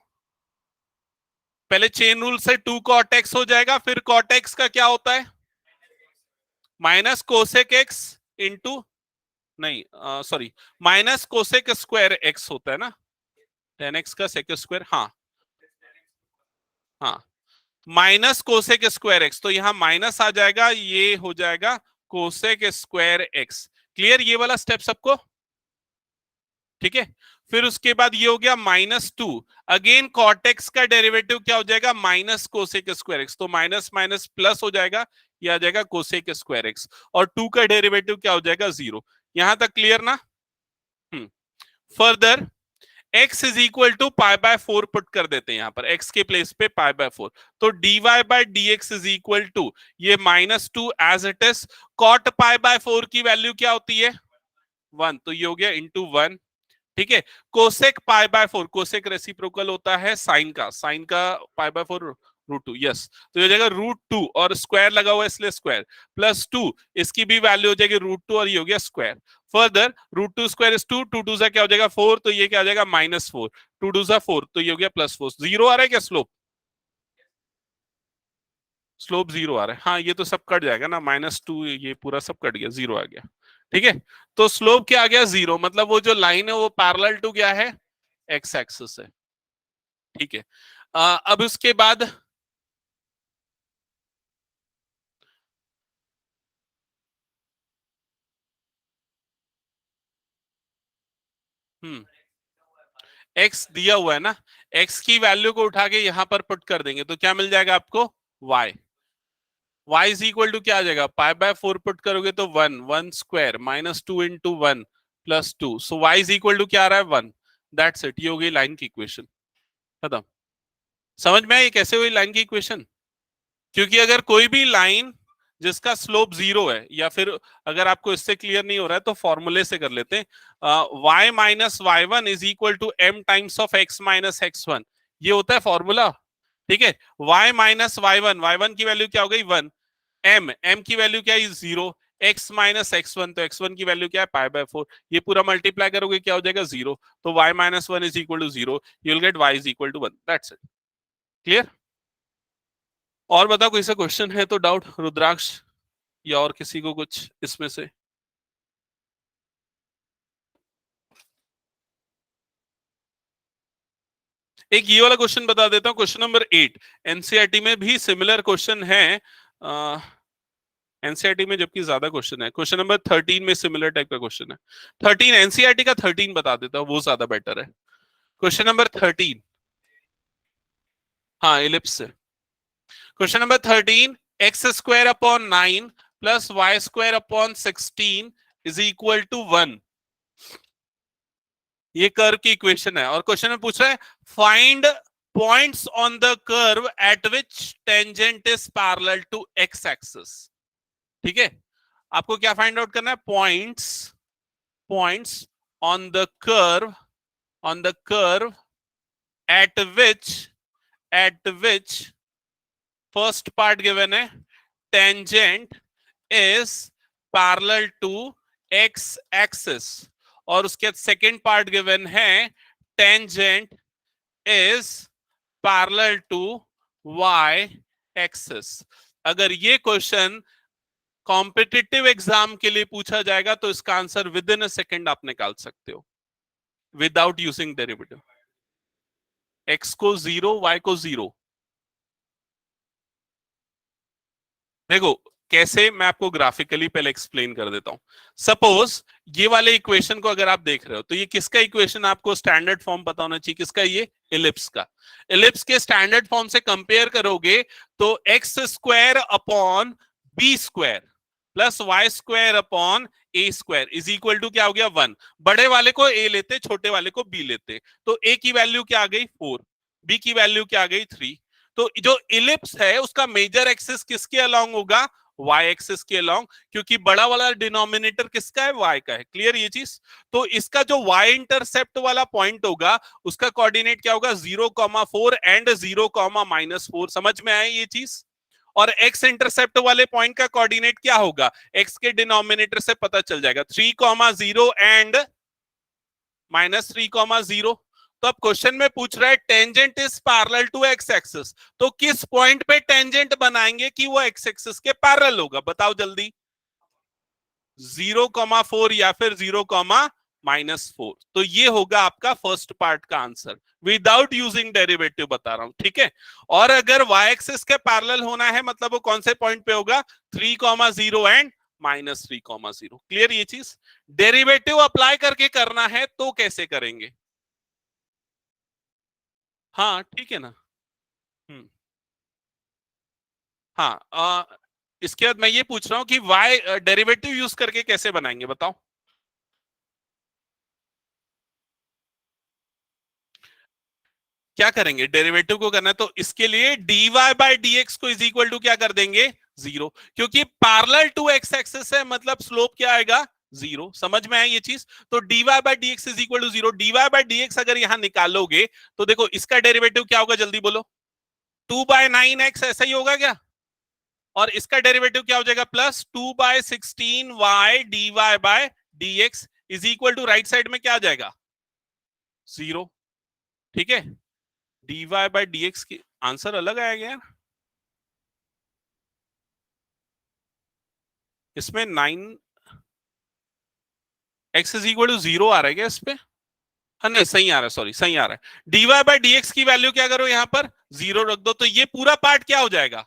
पहले चेन रूल से 2 cot x हो जाएगा, फिर cot x का क्या होता है? माइनस कोसेक x इंटू, नहीं sorry, minus cosec square x होता है ना, 10x का सेक स्क्वायर। हाँ हाँ, माइनस कोसेक स्क्वायर एक्स, तो यहां माइनस आ जाएगा, ये हो जाएगा कोसेक स्क्वायर एक्स। क्लियर ये वाला स्टेप सबको? ठीक है, फिर उसके बाद ये हो गया -2, अगेन कॉटेक्स का डेरिवेटिव क्या हो जाएगा? माइनस कोसेक स्क्वायर एक्स, तो माइनस माइनस प्लस हो जाएगा, ये आ जाएगा कोसेक स्क्वायर एक्स, और 2 का डेरिवेटिव क्या हो जाएगा? 0। यहां तक क्लियर ना? फर्दर x is equal to π/4 put कर देते हैं, यहां पर x के प्लेस पे π/4, तो dy/dx इज इक्वल टू ये -2 एज इट इज, cot π/4 की वैल्यू क्या होती है? 1, तो ये हो गया इंटू 1। ठीक है, कोसेक π/4, कोसेक रेसिप्रोकल होता है साइन का, साइन का π/4 √2, यस, तो ये हो जाएगा √2, और स्क्वायर लगा हुआ है इसलिए स्क्वायर, +2, इसकी भी वैल्यू हो जाएगी √2, और ये हो गया स्क्वायर। फर्दर √2 स्क्वायर इज 2, 2 2 क्या हो जाएगा 4, तो ये क्या हो जाएगा -4, 2 2 4, तो ये हो गया +4। 0 आ रहा है क्या स्लोप? स्लोप 0 आ रहा है, हाँ ये तो सब कट जाएगा ना, -2 ये पूरा सब कट गया, 0 आ गया। ठीक है, तो स्लोप क्या आ गया? 0, मतलब वो जो लाइन है वो पैरेलल टू क्या है? एक्स एक्सिस है। ठीक है, अब उसके बाद एक्स दिया हुआ है ना, एक्स की वैल्यू को उठा के यहां पर पुट कर देंगे, तो क्या मिल जाएगा आपको? y। y is equal to क्या आ जाएगा? π/4 पुट करोगे तो 1, 1 square -2 into 1 +2, so y is equal to क्या आ रहा है? 1। दैट्स इट, ये हो गई लाइन की इक्वेशन, खत्म। समझ में आई कैसे हुई लाइन की इक्वेशन? क्योंकि अगर कोई भी लाइन जिसका स्लोप 0 है, या फिर अगर आपको इससे क्लियर नहीं हो रहा है तो फॉर्मूले से कर लेते हैं, y minus y1 is equal to m times of x minus x1, ये होता है फॉर्मूला। ठीक है, y माइनस y1, y1 की वैल्यू क्या हो गई? 1, m की वैल्यू क्या है? 0, x माइनस x1, तो x1 की वैल्यू क्या है? π/4, ये पूरा मल्टीप्लाई करोगे क्या हो जाएगा? 0, तो y माइनस 1 is equal to 0, you will get y is equal to 1। That's it, clear? और बताओ कोई सा क्वेश्चन है तो डाउट, रुद्राक्ष या और किसी को कुछ इसमें से? एक ये वाला क्वेश्चन बता देता हूँ, क्वेश्चन नंबर 8, एनसीईआरटी में भी सिमिलर क्वेश्चन है, एनसीईआरटी में जबकि ज्यादा क्वेश्चन है, क्वेश्चन नंबर 13 में सिमिलर टाइप का क्वेश्चन है। 13 एनसीईआरटी का 13 बता देता हूँ, वो ज्यादा बेटर है। क्वेश्चन नंबर 13, हाँ इलिप्स से। Question number 13, x square upon 9 plus y square upon 16 is equal to 1, ये कर्व की इक्वेशन है, और क्वेश्चन में पूछ रहा है find points on the curve at which tangent is parallel to x axis. ठीक है, आपको क्या फाइंड आउट करना है? Points, points on the curve, on the curve at which first part given है tangent is parallel to x axis, और उसके बाद सेकेंड पार्ट गिवन है tangent is parallel to y axis. अगर ये क्वेश्चन कॉम्पिटिटिव एग्जाम के लिए पूछा जाएगा तो इसका answer with in a second आप निकाल सकते हो विदाउट यूजिंग डेरिवेटिव। एक्स को 0, वाई को 0। देखो कैसे, मैं आपको ग्राफिकली पहले एक्सप्लेन कर देता हूं। सपोज ये वाले इक्वेशन को अगर आप देख रहे हो तो ये किसका इक्वेशन, आपको स्टैंडर्ड फॉर्म पता होना चाहिए किसका, ये इलिप्स का। इलिप्स के स्टैंडर्ड फॉर्म से कंपेयर करोगे तो x square upon b square plus y square upon a square is equal to क्या हो गया, 1। बड़े वाले को ए लेते, छोटे वाले को बी लेते, तो ए की वैल्यू क्या आ गई 4, बी की वैल्यू क्या आ गई 3। तो जो इलिप्स है उसका मेजर एक्सिस किसके अलोंग होगा, वाई एक्सिस के अलोंग, क्योंकि बड़ा वाला डिनोमिनेटर किसका है, वाई का है। क्लियर ये चीज। तो इसका जो वाई इंटरसेप्ट वाला पॉइंट होगा उसका कोऑर्डिनेट क्या होगा, 0,4 एंड 0,-4। समझ में आया ये चीज। और एक्स इंटरसेप्ट वाले पॉइंट का कोऑर्डिनेट क्या होगा, एक्स के डिनोमिनेटर से पता चल जाएगा, 3,0 एंड -3,0। तो अब क्वेश्चन में पूछ रहा है tangent is parallel to x axis, तो किस पॉइंट पे टेंजेंट बनाएंगे कि वो एक्स एक्सिस के पैरेलल होगा, बताओ जल्दी। 0,4 या फिर 0,-4। तो ये होगा आपका फर्स्ट पार्ट का आंसर, विदाउट यूजिंग डेरिवेटिव बता रहा हूं, ठीक है। और अगर वाई एक्सिस के पैरेलल होना है मतलब वो कौन से पॉइंट पे होगा, 3,0 एंड -3,0। क्लियर ये चीज। डेरिवेटिव अप्लाई करके करना है तो कैसे करेंगे, हाँ ठीक है ना। हम्म। हाँ इसके बाद मैं ये पूछ रहा हूं कि वाई डेरिवेटिव यूज करके कैसे बनाएंगे, बताओ। क्या करेंगे, डेरिवेटिव को करना है तो इसके लिए dy बाई डी एक्स को इज इक्वल टू क्या कर देंगे, 0, क्योंकि पैरेलल टू एक्स एक्सिस है मतलब स्लोप क्या आएगा, 0। समझ में आया ये चीज। तो dy by d x is equal to 0। dy by d x अगर यहां निकालोगे तो देखो इसका डेरिवेटिव क्या होगा, जल्दी बोलो। 2/9x ऐसा ही होगा क्या, और इसका डेरिवेटिव क्या हो जाएगा, +2/16y dy by d x is equal to right side में क्या आ जाएगा, 0। ठीक है, dy बाय डी एक्स की आंसर अलग आएगा यार, इसमें 9x इज इक्वल टू 0 आ रहा है क्या इस पे, हाँ नहीं सही आ रहा है, सॉरी सही आ रहा है। dy बाय डी एक्स की वैल्यू क्या करो, यहां पर 0 रख दो, तो ये पूरा पार्ट क्या हो जाएगा,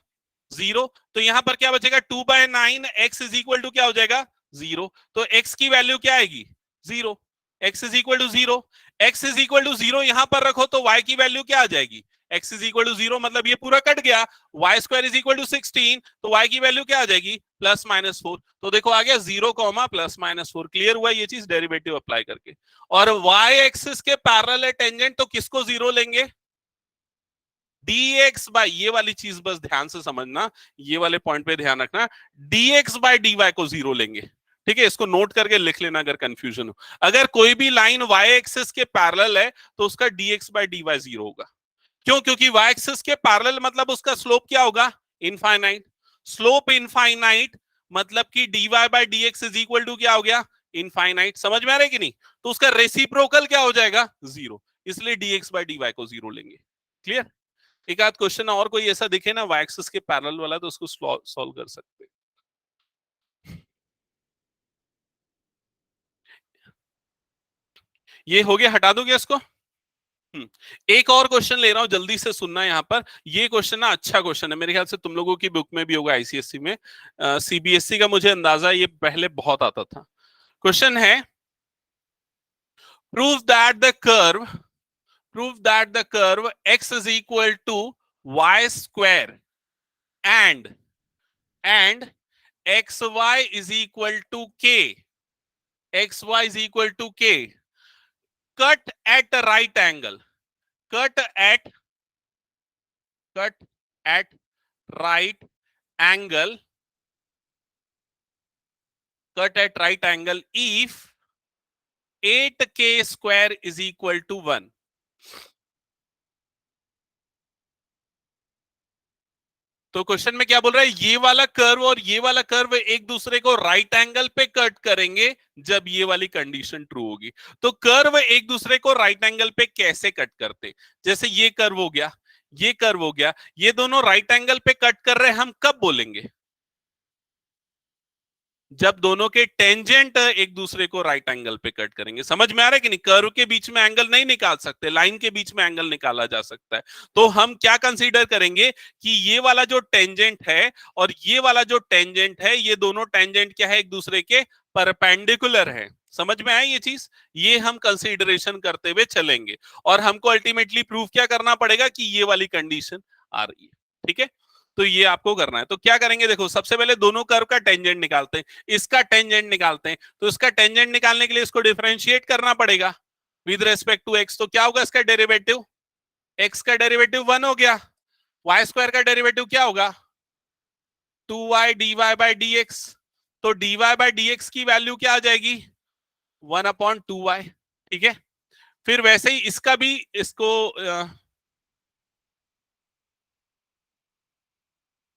0। तो यहां पर क्या बचेगा, 2/9 x इज इक्वल टू क्या हो जाएगा, 0। तो x की वैल्यू क्या आएगी, 0। x is equal to 0, x is equal to 0 यहां पर रखो तो y की वैल्यू क्या आ जाएगी, x इज इक्वल टू 0, मतलब ये पूरा कट गया, y square is equal to 16, तो y की वैल्यू क्या आ जाएगी, +-4। तो देखो आ गया 0, +-4। क्लियर हुआ ये चीज डेरिवेटिव अप्लाई करके। और y एक्सिस के पैरेलल है टेंजेंट, तो किसको 0 लेंगे, dx बाय, ये वाली चीज बस ध्यान से समझना, ये वाले पॉइंट पे ध्यान रखना, dx बाय dy को 0 लेंगे। ठीक है, इसको नोट करके लिख लेना अगर कंफ्यूजन हो। अगर कोई भी लाइन y एक्सिस के पैरेलल है तो उसका dx बाय dy 0 होगा। क्यों, क्योंकि y एक्सिस के पैरेलल मतलब उसका स्लोप क्या होगा, इनफाइनाइट। स्लोप इनफाइनाइट मतलब कि dy by dx is equal to क्या हो गया, इनफाइनाइट। समझ में आ रहा है कि नहीं, तो उसका रेसिप्रोकल क्या हो जाएगा, 0, इसलिए dx बाय dy को 0 लेंगे। क्लियर। एक आध क्वेश्चन और कोई ऐसा दिखे ना वाई एक्सिस के पैरेलल वाला तो उसको सॉल्व कर सकते हैं। ये हो गया, हटा दोगे इसको। एक और क्वेश्चन ले रहा हूं, जल्दी से सुनना यहाँ पर। ये क्वेश्चन ना अच्छा क्वेश्चन है, मेरे ख्याल से तुम लोगों की बुक में भी होगा, आईसीएससी में। सीबीएसई का मुझे अंदाजा ये पहले बहुत आता था। क्वेश्चन है, prove that the curve x is equal to y square and xy is equal to k cut at a right angle, cut at cut at right angle if 8k square is equal to 1। तो question में क्या बोल रहा है, ये वाला curve और ये वाला कर्व एक दूसरे को राइट एंगल पे कट करेंगे जब ये वाली कंडीशन ट्रू होगी। तो कर्व एक दूसरे को राइट एंगल पे कैसे कट करते, जैसे ये कर्व हो गया, ये कर्व हो गया, ये दोनों राइट एंगल पे कट कर रहे हैं, हम कब बोलेंगे, जब दोनों के टेंजेंट एक दूसरे को राइट एंगल पे कट करेंगे। समझ में आ रहा है कि नहीं? कर्व के बीच में एंगल नहीं निकाल सकते, लाइन के बीच में एंगल निकाला जा सकता है। तो हम क्या कंसीडर करेंगे कि ये वाला जो टेंजेंट है और ये वाला जो टेंजेंट है, ये दोनों टेंजेंट क्या है, एक दूसरे के परपेंडिकुलर है। समझ में आया ये चीज? ये हम कंसीडरेशन करते हुए चलेंगे और हमको अल्टीमेटली प्रूव क्या करना पड़ेगा कि ये वाली कंडीशन आ रही है। ठीक है, तो ये आपको करना है। तो क्या करेंगे, देखो सबसे पहले दोनों कर्व का टेंजेंट निकालते हैं, इसका टेंजेंट निकालते हैं। तो इसका टेंजेंट निकालने के लिए इसको डिफरेंशिएट करना पड़ेगा विद रेस्पेक्ट टू एक्स। तो क्या होगा इसका डेरिवेटिव? एक्स का डेरिवेटिव 1 हो गया। वाई स्क्वायर का डेरिवेटिव क्या होगा? 2y dy by d x. तो dy बाई डी एक्स की वैल्यू क्या आ जाएगी? 1/2y। ठीक है, फिर वैसे ही इसका भी, इसको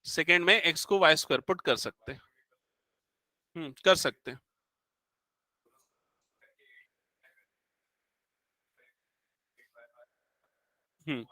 सेकेंड में x को वाई स्क्वायर पुट कर सकते हैं। कर सकते हैं। हम्म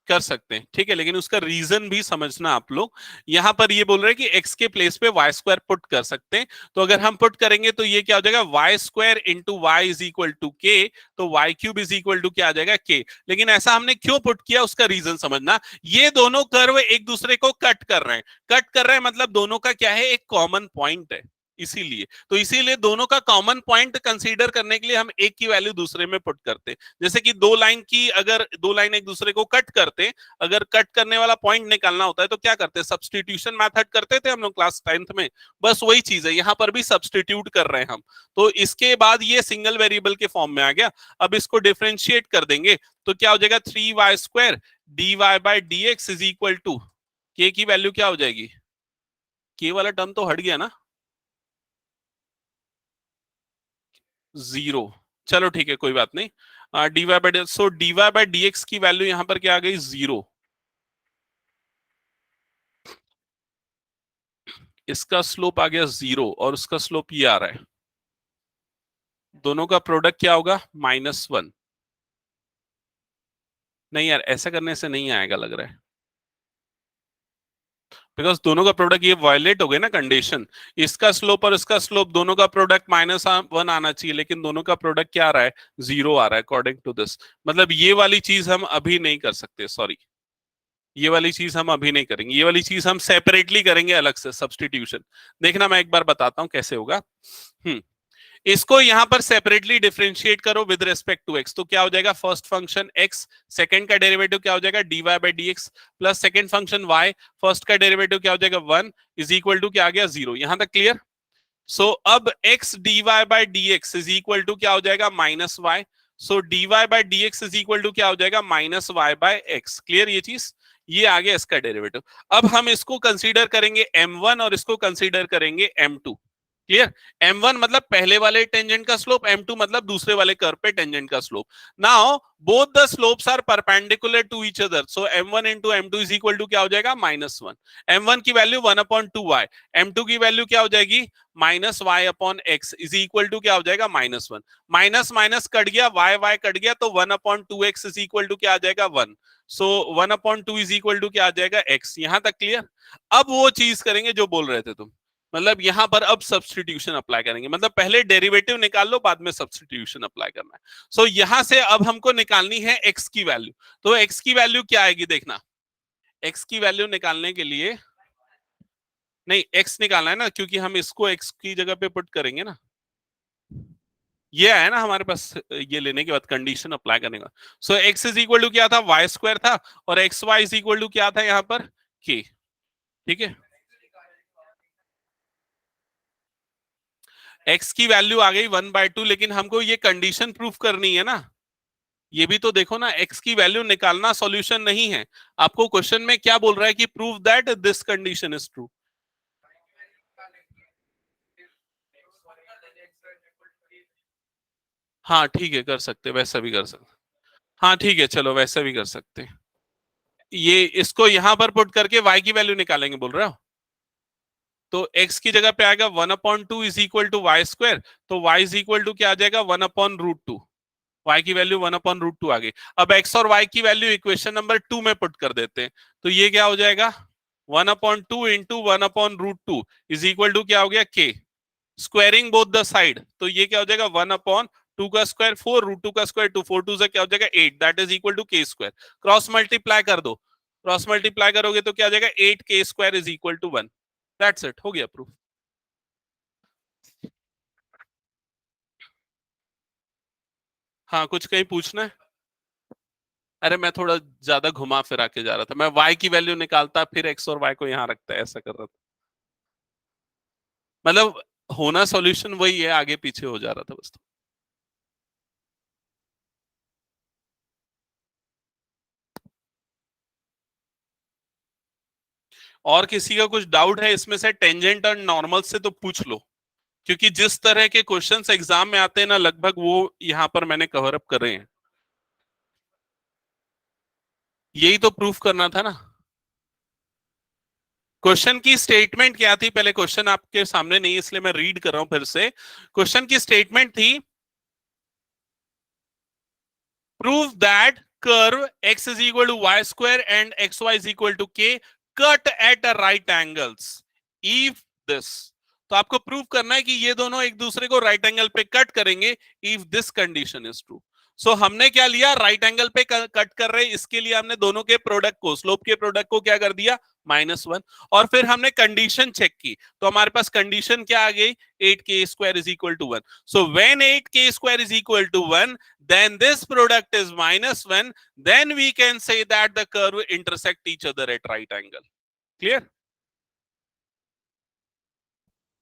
कर सकते हैं, ठीक है, लेकिन उसका रीजन भी समझना आप लोग। यहां पर ये बोल रहे हैं कि एक्स के प्लेस पे वाई स्क्वायर पुट कर सकते हैं। तो अगर हम पुट करेंगे तो ये क्या हो जाएगा? Y square into y is equal to k. तो y cube is equal to क्या आ जाएगा? के। लेकिन ऐसा हमने क्यों पुट किया, उसका रीजन समझना। ये दोनों कर्व एक दूसरे को कट कर रहे हैं। कट कर रहे हैं मतलब दोनों का क्या है, एक कॉमन पॉइंट है। इसीलिए तो इसीलिए दोनों का कॉमन पॉइंट कंसीडर करने के लिए हम एक की वैल्यू दूसरे में पुट करते हैं। जैसे कि दो लाइन की, अगर दो लाइन एक दूसरे को कट करते, अगर कट करने वाला पॉइंट निकालना होता है तो क्या करते हैं? सब्सटीट्यूशन मेथड करते थे हम लोग क्लास 10th में। बस वही चीज है, यहां पर भी सब्सटीट्यूट कर रहे हैं हम। तो इसके बाद ये सिंगल वेरिएबल के फॉर्म में आ गया। अब इसको डिफरेंशिएट कर देंगे तो क्या हो जाएगा? 3y square dy by d x is equal to k की वैल्यू क्या हो जाएगी? के वाला टर्म तो हट गया ना, 0। चलो ठीक है, कोई बात नहीं। डीवाई बाई, सो डीवाई बाई डी एक्स की वैल्यू यहां पर क्या आ गई? 0। इसका स्लोप आ गया 0 और उसका स्लोप ये आ रहा है। दोनों का प्रोडक्ट क्या होगा? -1। नहीं यार, ऐसा करने से नहीं आएगा लग रहा है, बिकॉज दोनों का प्रोडक्ट, ये वायलेट हो गए ना कंडीशन। इसका स्लोप और इसका स्लोप दोनों का प्रोडक्ट -1 आना चाहिए, लेकिन दोनों का प्रोडक्ट क्या आ रहा है? 0 आ रहा है अकॉर्डिंग टू दिस। मतलब ये वाली चीज हम अभी नहीं कर सकते, सॉरी। ये वाली चीज हम अभी नहीं करेंगे, ये वाली चीज हम सेपरेटली करेंगे अलग से सब्सटीट्यूशन। देखना, मैं एक बार बताता हूं कैसे होगा। हम्म इसको यहां पर सेपरेटली डिफरेंशिएट करो विद रेस्पेक्ट टू एक्स। तो क्या हो जाएगा? फर्स्ट फंक्शन एक्स, सेकंड का डेरिवेटिव क्या हो जाएगा? D y by d x, plus second function y, first का डेरिवेटिव क्या हो जाएगा? 1 इज इक्वल टू क्या आ गया? 0। यहां तक क्लियर? सो अब x d y by d x is equal to क्या हो जाएगा? -y। So d y by d x is equal to क्या हो जाएगा? -y bye x. क्लियर ये चीज? ये आ गया इसका डेरिवेटिव। अब हम इसको कंसीडर करेंगे m1 और इसको कंसीडर करेंगे m2। क्लियर? m1 मतलब पहले वाले टेंजेंट का स्लोप, m2 मतलब दूसरे वाले कर्व पे टेंजेंट का slope. Now both the slopes are perpendicular to each other, so m1 into m2 is equal to क्या हो जाएगा? -1। m1 की वैल्यू 1/2y, m2 की वैल्यू क्या हो जाएगी? -y/x इज इक्वल टू क्या हो जाएगा? -1। माइनस माइनस कट गया, y y कट गया, तो 1/2x इज इक्वल टू क्या आ जाएगा? 1। सो 1/2 इज इक्वल टू क्या आ जाएगा? x। यहां तक क्लियर? अब वो चीज करेंगे जो बोल रहे थे तुम। मतलब यहां पर अब सब्सटीट्यूशन अप्लाई करेंगे, मतलब पहले डेरिवेटिव निकाल लो, बाद में सब्सटीट्यूशन अप्लाई करना है। सो यहां से अब हमको निकालनी है एक्स की वैल्यू। तो एक्स की वैल्यू क्या आएगी देखना। एक्स की वैल्यू निकालने के लिए, नहीं एक्स निकालना है ना, क्योंकि हम इसको एक्स की जगह पे पुट करेंगे ना। ये है ना हमारे पास, ये लेने के बाद कंडीशन अप्लाई करने का। So x is equal to क्या था? वाई स्क्वायर था, और x y is equal to क्या था यहाँ पर? के। ठीक है, एक्स की वैल्यू आ गई 1/2, लेकिन हमको ये कंडीशन प्रूफ करनी है ना। ये भी तो देखो ना, एक्स की वैल्यू निकालना सॉल्यूशन नहीं है। आपको क्वेश्चन में क्या बोल रहा है कि prove that this condition is true. हाँ ठीक है, कर सकते, वैसा भी कर सकते। हाँ ठीक है, चलो वैसा भी कर सकते हैं। ये इसको यहां पर पुट करके y की वैल्यू निकालेंगे बोल रहे हो? तो x की जगह पे आएगा 1/2 is equal to y square. तो y इज इक्वल टू क्या आ जाएगा? 1/√2। y की वैल्यू 1/√2 आ गई। अब x और y की वैल्यू इक्वेशन नंबर 2 में पुट कर देते हैं। तो ये क्या हो जाएगा? 1/2 इंटू 1/√2 इज इक्वल टू क्या हो गया के, स्क्वायरिंग बोथ द साइड, तो ये क्या हो जाएगा 1/2 का स्क्वायर 4, √2 का स्क्वायर 2, 4 2 से क्या हो जाएगा 8, दैट इज इक्वल टू के स्क्वायर। क्रॉस मल्टीप्लाई कर दो, क्रॉस मल्टीप्लाई करोगे तो क्या हो जाएगा 8 के square is equal to 1। That's it, हो गया प्रूफ। हाँ, कुछ कहीं पूछना है? अरे मैं थोड़ा ज्यादा घुमा फिरा के जा रहा था, मैं y की वैल्यू निकालता फिर x और y को यहाँ रखता, ऐसा कर रहा था। मतलब होना सॉल्यूशन वही है, आगे पीछे हो जा रहा था बस। और किसी का कुछ डाउट है इसमें से टेंजेंट और नॉर्मल से तो पूछ लो, क्योंकि जिस तरह के क्वेश्चंस एग्जाम में आते हैं ना लगभग वो यहाँ पर मैंने कवर अप कर रहे हैं। यही तो प्रूफ करना था ना। क्वेश्चन की स्टेटमेंट क्या थी, पहले क्वेश्चन आपके सामने नहीं इसलिए मैं रीड कर रहा हूं फिर से। क्वेश्चन की स्टेटमेंट थी prove that curve x is equal to y square and xy is equal to k cut at a right angles if this। तो आपको प्रूव करना है कि ये दोनों एक दूसरे को राइट एंगल पे कट करेंगे if this condition is true. So हमने क्या लिया, राइट एंगल पे कट कर रहे, इसके लिए हमने दोनों के प्रोडक्ट को, स्लोप के प्रोडक्ट को क्या कर दिया -1, और फिर हमने कंडीशन चेक की, तो हमारे पास कंडीशन क्या आ गई 8k² is equal to 1। So when 8k² is equal to 1 then this product is -1, then we can say that the curve intersect each other at right angle। clear?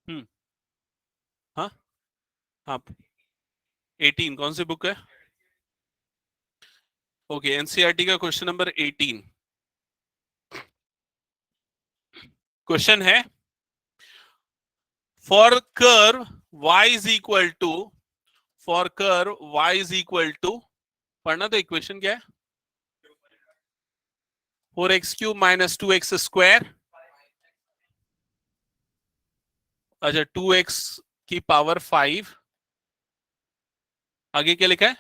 Hmm. हाँ हाँ, 18 कौन सी बुक है? Okay, NCERT का question number 18। Question है for curve y is equal to, for curve y is equal to, पढ़ना तो equation क्या है, 4x³ माइनस 2x², अच्छा 2x की पावर 5, आगे क्या लिखा है,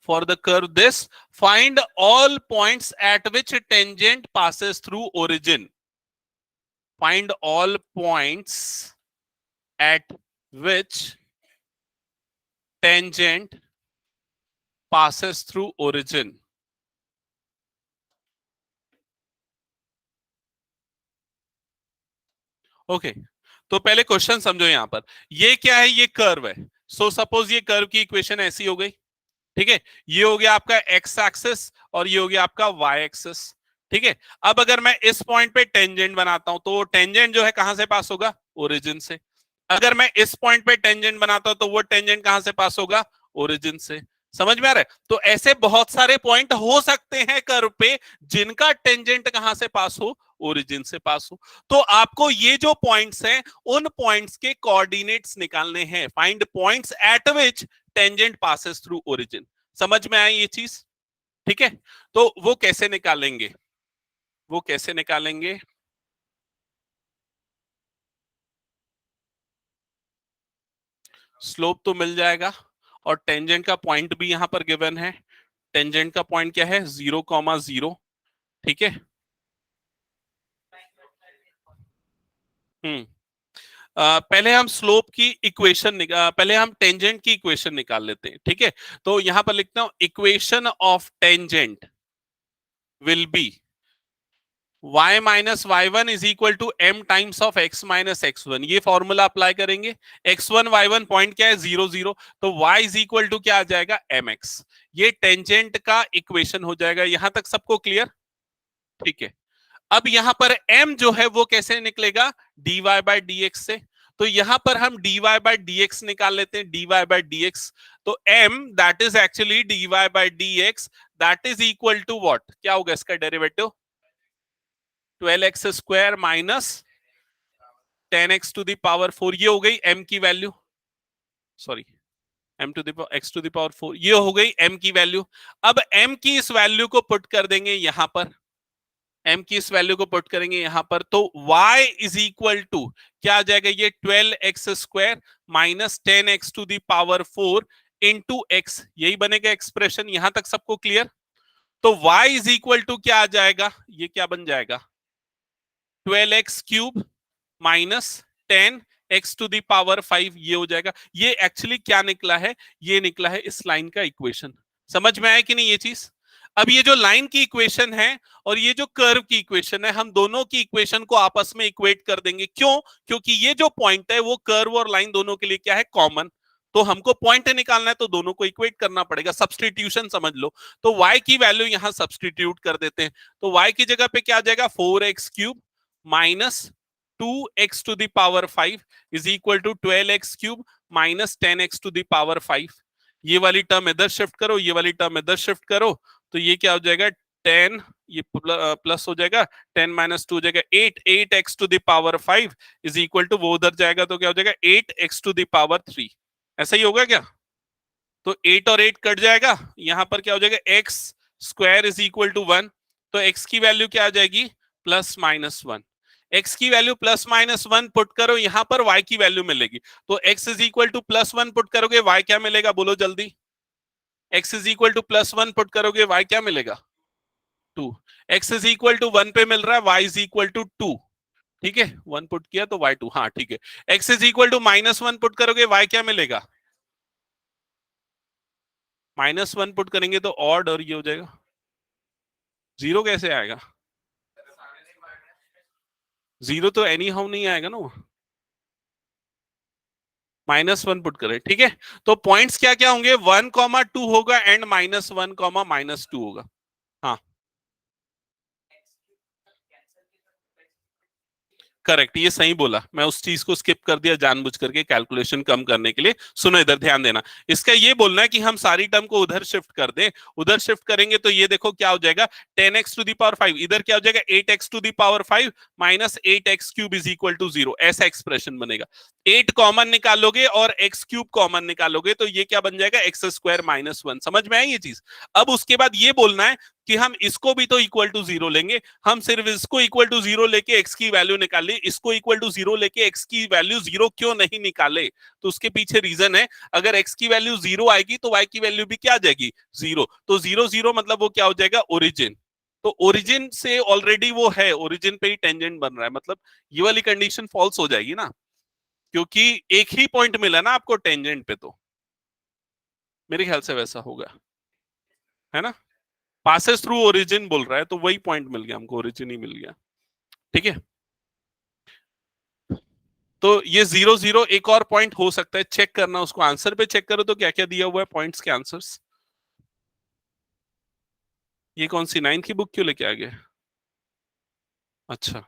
for the curve this find all points at which tangent passes through origin, find all points at which tangent passes through origin. Okay, तो पहले क्वेश्चन समझो, यहां पर ये क्या है, ये कर्व है। सो सपोज ये कर्व की इक्वेशन ऐसी हो गई, ठीक है, ये हो गया आपका एक्स एक्सिस और ये हो गया आपका वाई एक्सिस, ठीक है। अब अगर मैं इस पॉइंट पे टेंजेंट बनाता हूं तो टेंजेंट जो है कहां से पास होगा, ओरिजिन से। अगर मैं इस पॉइंट पे टेंजेंट बनाता हूं तो वो टेंजेंट कहां से पास होगा, ओरिजिन से। समझ में आ रहा है? तो ऐसे बहुत सारे पॉइंट हो सकते हैं कर्व पे जिनका टेंजेंट कहां से पास हो, ओरिजिन से पास हो। तो आपको ये जो पॉइंट्स हैं उन पॉइंट्स के कोऑर्डिनेट्स निकालने हैं, find points at which tangent passes through origin. समझ में आई ये चीज? ठीक है, तो वो कैसे निकालेंगे, वो कैसे निकालेंगे, स्लोप तो मिल जाएगा और टेंजेंट का पॉइंट भी यहां पर गिवन है। टेंजेंट का पॉइंट क्या है 0,0, ठीक है। हम्म। पहले हम स्लोप की इक्वेशन पहले हम टेंजेंट की इक्वेशन निकाल लेते हैं, ठीक है। तो यहां पर लिखता हूं equation of tangent will be y minus y1 is equal to m times of x minus x1। ये फॉर्मूला अप्लाई करेंगे, x1 y1 पॉइंट क्या है 0 0, तो y इज इक्वल टू क्या आ जाएगा mx। ये टेंजेंट का इक्वेशन हो जाएगा। यहां तक सबको क्लियर? ठीक है। अब यहां पर m जो है वो कैसे निकलेगा, dy बाय dx से। तो यहां पर हम dy बाय dx निकाल लेते हैं, dy बाय dx। तो m that is actually dy by dx, that is equal to what, क्या होगा इसका derivative, 12x² minus 10x to the power 4। ये हो गई m की value, sorry m to the x to the power 4, ये हो गई m की वैल्यू। अब m की इस वैल्यू को पुट कर देंगे यहां पर, m की इस वैल्यू को पुट करेंगे यहां पर, तो y इज इक्वल टू क्या आ जाएगा, ये 12x² minus 10x to the power 4 into x, यही बनेगा एक्सप्रेशन। यहां तक सबको क्लियर? तो y इज इक्वल टू क्या आ जाएगा, ये क्या बन जाएगा, 12x³ माइनस 10x⁵ ये हो जाएगा। ये एक्चुअली क्या निकला है? ये निकला है इस लाइन का इक्वेशन। समझ में आया कि नहीं ये चीज? अब ये जो लाइन की इक्वेशन है और ये जो कर्व की इक्वेशन है, हम दोनों की इक्वेशन को आपस में इक्वेट कर देंगे। क्यों? क्योंकि ये जो पॉइंट है वो कर्व और लाइन दोनों के लिए क्या है? कॉमन। तो हमको पॉइंट निकालना है तो दोनों को इक्वेट करना पड़ेगा। सब्सटीट्यूशन समझ लो। तो y की वैल्यू यहां सब्सटीट्यूट कर देते हैं। तो y की जगह पे क्या आ जाएगा? 4x³ minus 2x⁵ is equal to 12x³ minus 10x⁵। ये वाली टर्म इधर शिफ्ट करो, ये वाली टर्म इधर शिफ्ट करो, तो ये क्या हो जाएगा? 10, ये प्लस हो जाएगा, 10 माइनस 2 हो जाएगा 8x⁵ इज इक्वल टू, वो उधर जाएगा तो क्या हो जाएगा? 8x⁵। ऐसा ही होगा क्या? तो 8 और 8 कट जाएगा, यहां पर क्या हो जाएगा? x² is equal to 1। तो x की वैल्यू क्या आ जाएगी? +-1। x की वैल्यू +-1 पुट करो, यहां पर y की वैल्यू मिलेगी। तो x is equal to +1 put करोगे, y क्या मिलेगा? बोलो जल्दी। x is equal to +1 put करोगे, y क्या मिलेगा? 2। x इज इक्वल टू 1 पे मिल रहा है, y इज इक्वल टू 2। ठीक है, 1 पुट किया तो y 2। हाँ ठीक है। x is equal to -1 put करोगे, y क्या मिलेगा? -1 पुट करेंगे तो ऑड, और ये हो जाएगा 0। कैसे आएगा? 0 तो एनी हाउ नहीं आएगा ना। -1 पुट करें, ठीक है। तो पॉइंट्स क्या क्या होंगे? 1,2 होगा एंड -1, -2 होगा। हाँ करेक्ट, ये सही बोला। मैं उस चीज को स्किप कर दिया जानबूझ करके, कैलकुलेशन कम करने के लिए। सुनो इधर ध्यान देना। इसका ये बोलना है कि हम सारी टर्म को उधर शिफ्ट कर दें। उधर शिफ्ट करेंगे तो ये देखो क्या हो जाएगा? 10x⁵। इधर क्या हो जाएगा? 8x⁵ minus 8x³ is equal to 0। ऐसा एक्सप्रेशन बनेगा। 8 कॉमन निकालोगे और x³ कॉमन निकालोगे तो ये क्या बन जाएगा? x² minus 1। समझ में आई ये चीज? अब उसके बाद ये बोलना है कि हम इसको भी तो इक्वल टू 0 लेंगे। हम सिर्फ इसको इक्वल टू 0 लेके x की वैल्यू निकाले, इसको इक्वल टू 0 लेके x की वैल्यू 0 क्यों नहीं निकाले? तो उसके पीछे रीजन है, अगर x की वैल्यू 0 आएगी तो y की वैल्यू भी क्या आ जाएगी? 0। तो 0 0 मतलब वो क्या हो जाएगा? ओरिजिन। तो ओरिजिन से ऑलरेडी वो है, ओरिजिन पे ही टेंजेंट बन रहा है, मतलब ये वाली कंडीशन फॉल्स हो जाएगी ना, क्योंकि एक ही पॉइंट मिला ना आपको टेंजेंट पे। तो मेरे ख्याल से वैसा होगा, है ना। पासेस थ्रू ओरिजिन बोल रहा है, तो वही पॉइंट मिल गया हमको, ओरिजिन ही मिल गया। ठीक है। तो ये 0 0 एक और पॉइंट हो सकता है, चेक करना उसको। आंसर पे चेक करो तो क्या क्या दिया हुआ है पॉइंट्स के आंसर्स। ये कौन सी 9th की बुक क्यों लेके आ गया? अच्छा,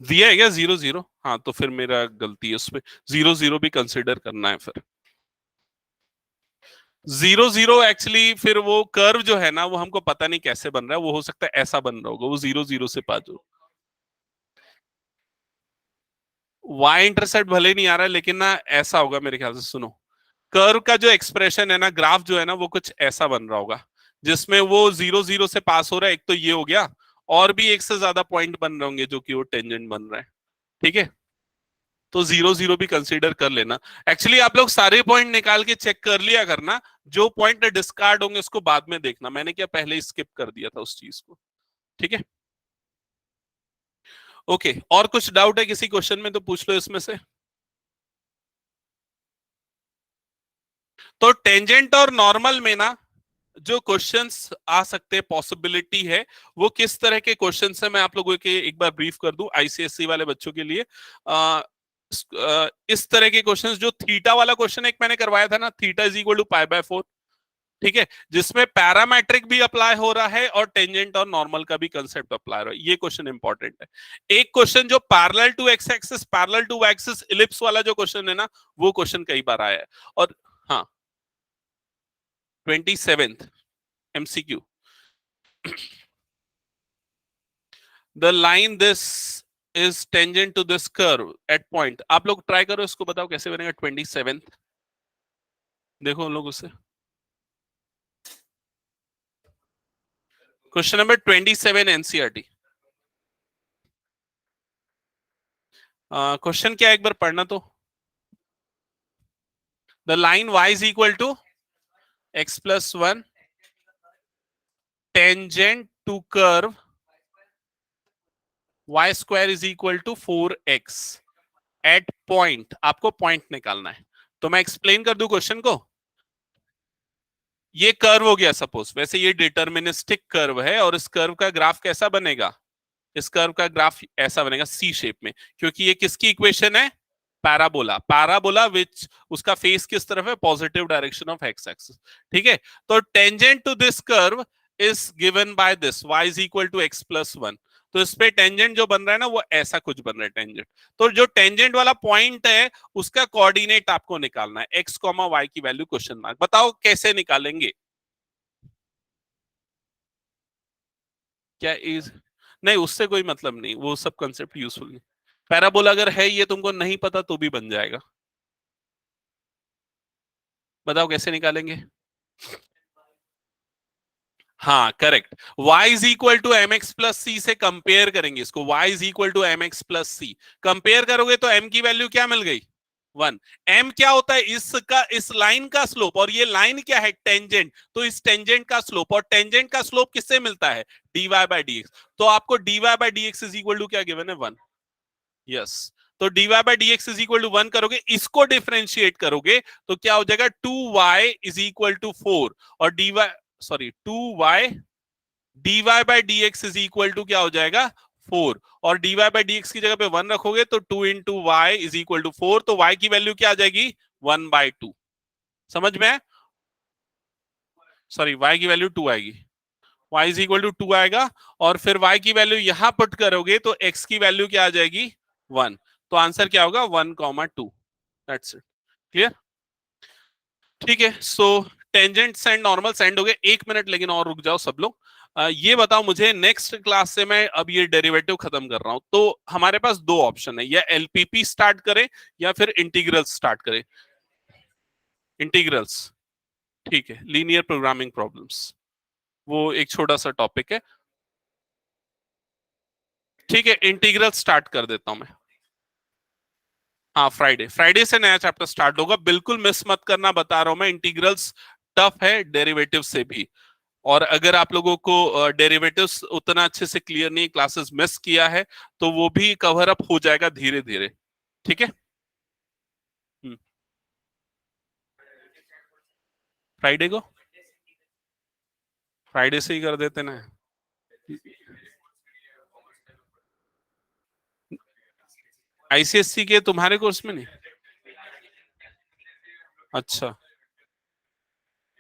दिया है क्या 0 0? हाँ तो फिर मेरा गलती है उसमें। 0 0 भी कंसिडर करना है फिर। 0 0 एक्चुअली फिर वो कर्व जो है ना, वो हमको पता नहीं कैसे बन रहा है। वो हो सकता है ऐसा बन रहा होगा, वो 0 0 से पाजो। वाई इंटरसेप्ट भले नहीं आ रहा है, लेकिन ना ऐसा होगा मेरे ख्याल से। सुनो, कर्व का जो एक्सप्रेशन है ना, ग्राफ जो है ना, वो कुछ ऐसा बन रहा होगा, जिसमें वो 0 0 से पास हो रहा है। एक तो ये हो गया, और भी एक से ज्यादा पॉइंट बन रहे होंगे जो कि वो टेंजेंट बन रहा है। ठीक है, तो 0 0 भी कंसीडर कर लेना। एक्चुअली आप लोग सारे पॉइंट निकाल के चेक कर लिया करना, जो पॉइंट डिस्कार्ड होंगे उसको बाद में देखना। मैंने क्या पहले ही स्किप कर दिया था उस चीज को। ठीक है, ओके। और कुछ डाउट है किसी क्वेश्चन में तो पूछ लो इसमें से। तो टेंजेंट और नॉर्मल में ना जो क्वेश्चंस आ सकते हैं, पॉसिबिलिटी है, वो किस तरह के क्वेश्चंस है मैं आप लोगों के एक बार ब्रीफ कर दूं आईसीएसई वाले बच्चों के लिए। इस तरह के क्वेश्चंस, जो थीटा वाला क्वेश्चन एक मैंने करवाया था ना, थीटा इज इक्वल टू π/4। ठीक है, जिसमें पैरामेट्रिक भी अप्लाई हो रहा है और टेंजेंट और नॉर्मल का भी कंसेप्ट अप्लाई हो रहा है। ये क्वेश्चन इंपॉर्टेंट है। एक क्वेश्चन जो parallel to x axis, parallel to y axis, ellipse वाला जो क्वेश्चन है ना, वो क्वेश्चन कई बार आया है। और हाँ, 27th MCQ। The line this is tangent to this curve at point। आप लोग ट्राई करो, इसको बताओ कैसे बनेगा 27th। देखो हम लोग उससे क्वेश्चन नंबर 27 एनसीईआरटी। क्वेश्चन क्या है एक बार पढ़ना तो। The line y is equal to x+1 tangent to curve y square is equal to 4x at point, आपको पॉइंट निकालना है। तो मैं एक्सप्लेन कर दूं क्वेश्चन को। ये कर्व हो गया सपोज, वैसे ये डिटर्मिनिस्टिक कर्व है और इस कर्व का ग्राफ कैसा बनेगा, इस कर्व का ग्राफ ऐसा बनेगा सी शेप में, क्योंकि ये किसकी इक्वेशन है, पैराबोला, पैराबोला विच उसका फेस किस तरफ है, positive direction of x axis. ठीक है, तो tangent to this curve is given by this y is equal to x plus one. तो इस पे टेंजेंट जो बन रहा है ना वो ऐसा कुछ बन रहा है टेंजेंट। तो जो टेंजेंट वाला पॉइंट है उसका कोऑर्डिनेट आपको निकालना है, एक्स कॉमा वाई की वैल्यू क्वेश्चन मार्क। बताओ कैसे निकालेंगे। क्या इज, नहीं उससे कोई मतलब नहीं, वो सब कंसेप्ट यूजफुल नहीं। पैराबोला अगर है ये तुमको नहीं पता तो भी बन जाएगा। बताओ कैसे निकालेंगे। हाँ correct, y is equal to m x plus c से कंपेयर करेंगे इसको, y is equal to m x plus c. Compare करोगे तो m की वैल्यू क्या मिल गई, वन। m क्या होता है, इसका, इस लाइन का स्लोप, और ये लाइन क्या है, टेंजेंट। तो इस टेंजेंट का स्लोप, और टेंजेंट का स्लोप किससे मिलता है, dy बाय dx। तो आपको dy by dx is equal to क्या गिवन है, वन। यस, तो dy by dx is equal to one करोगे, इसको डिफरेंशिएट करोगे तो क्या हो जाएगा, 2y इज इक्वल टू 4, और dy, sorry 2y, dy by dx is equal to क्या हो जाएगा, 4, और dy बाय dx की जगह पे 1 रखोगे तो 2 into y is equal to 4, तो y की वैल्यू क्या आ जाएगी, 1/2। समझ में, सॉरी y की वैल्यू 2 आएगी, y इज इक्वल टू 2 आएगा, और फिर y की वैल्यू यहां पुट करोगे तो x की वैल्यू क्या आ जाएगी, 1। तो आंसर क्या होगा, 1,2। That's it, clear. ठीक है, सो टेंजेंट्स एंड नॉर्मल्स एंड हो गए। 1 मिनट लेकिन और रुक जाओ सब लोग। ये बताओ मुझे, नेक्स्ट क्लास से मैं अब ये डेरिवेटिव खत्म कर रहा हूं, तो हमारे पास दो ऑप्शन है, या एलपीपी स्टार्ट करें या फिर इंटीग्रल्स स्टार्ट करें। इंटीग्रल्स, ठीक है, लीनियर प्रोग्रामिंग प्रॉब्लम्स, वो एक छोटा सा टॉपिक है। ठीक है, इंटीग्रल स्टार्ट कर देता हूं मैं। हाँ, फ्राइडे, फ्राइडे से नया चैप्टर स्टार्ट होगा, बिल्कुल मिस मत करना, बता रहा हूं मैं। इंटीग्रल्स टफ है डेरिवेटिव से भी, और अगर आप लोगों को डेरिवेटिव्स उतना अच्छे से क्लियर नहीं, क्लासेस मिस किया है, तो वो भी कवर अप हो जाएगा धीरे धीरे। ठीक है, फ्राइडे को, फ्राइडे से ही कर देते ना। आईसीएससी के तुम्हारे कोर्स में नहीं, अच्छा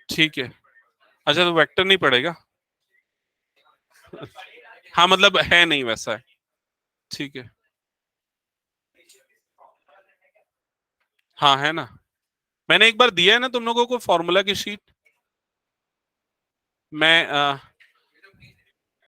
ठीक है। अच्छा, तो वेक्टर नहीं पड़ेगा। हाँ मतलब है नहीं वैसा है, ठीक है। हाँ है ना, मैंने एक बार दिया है ना तुम लोगों को फॉर्मूला की शीट। मैं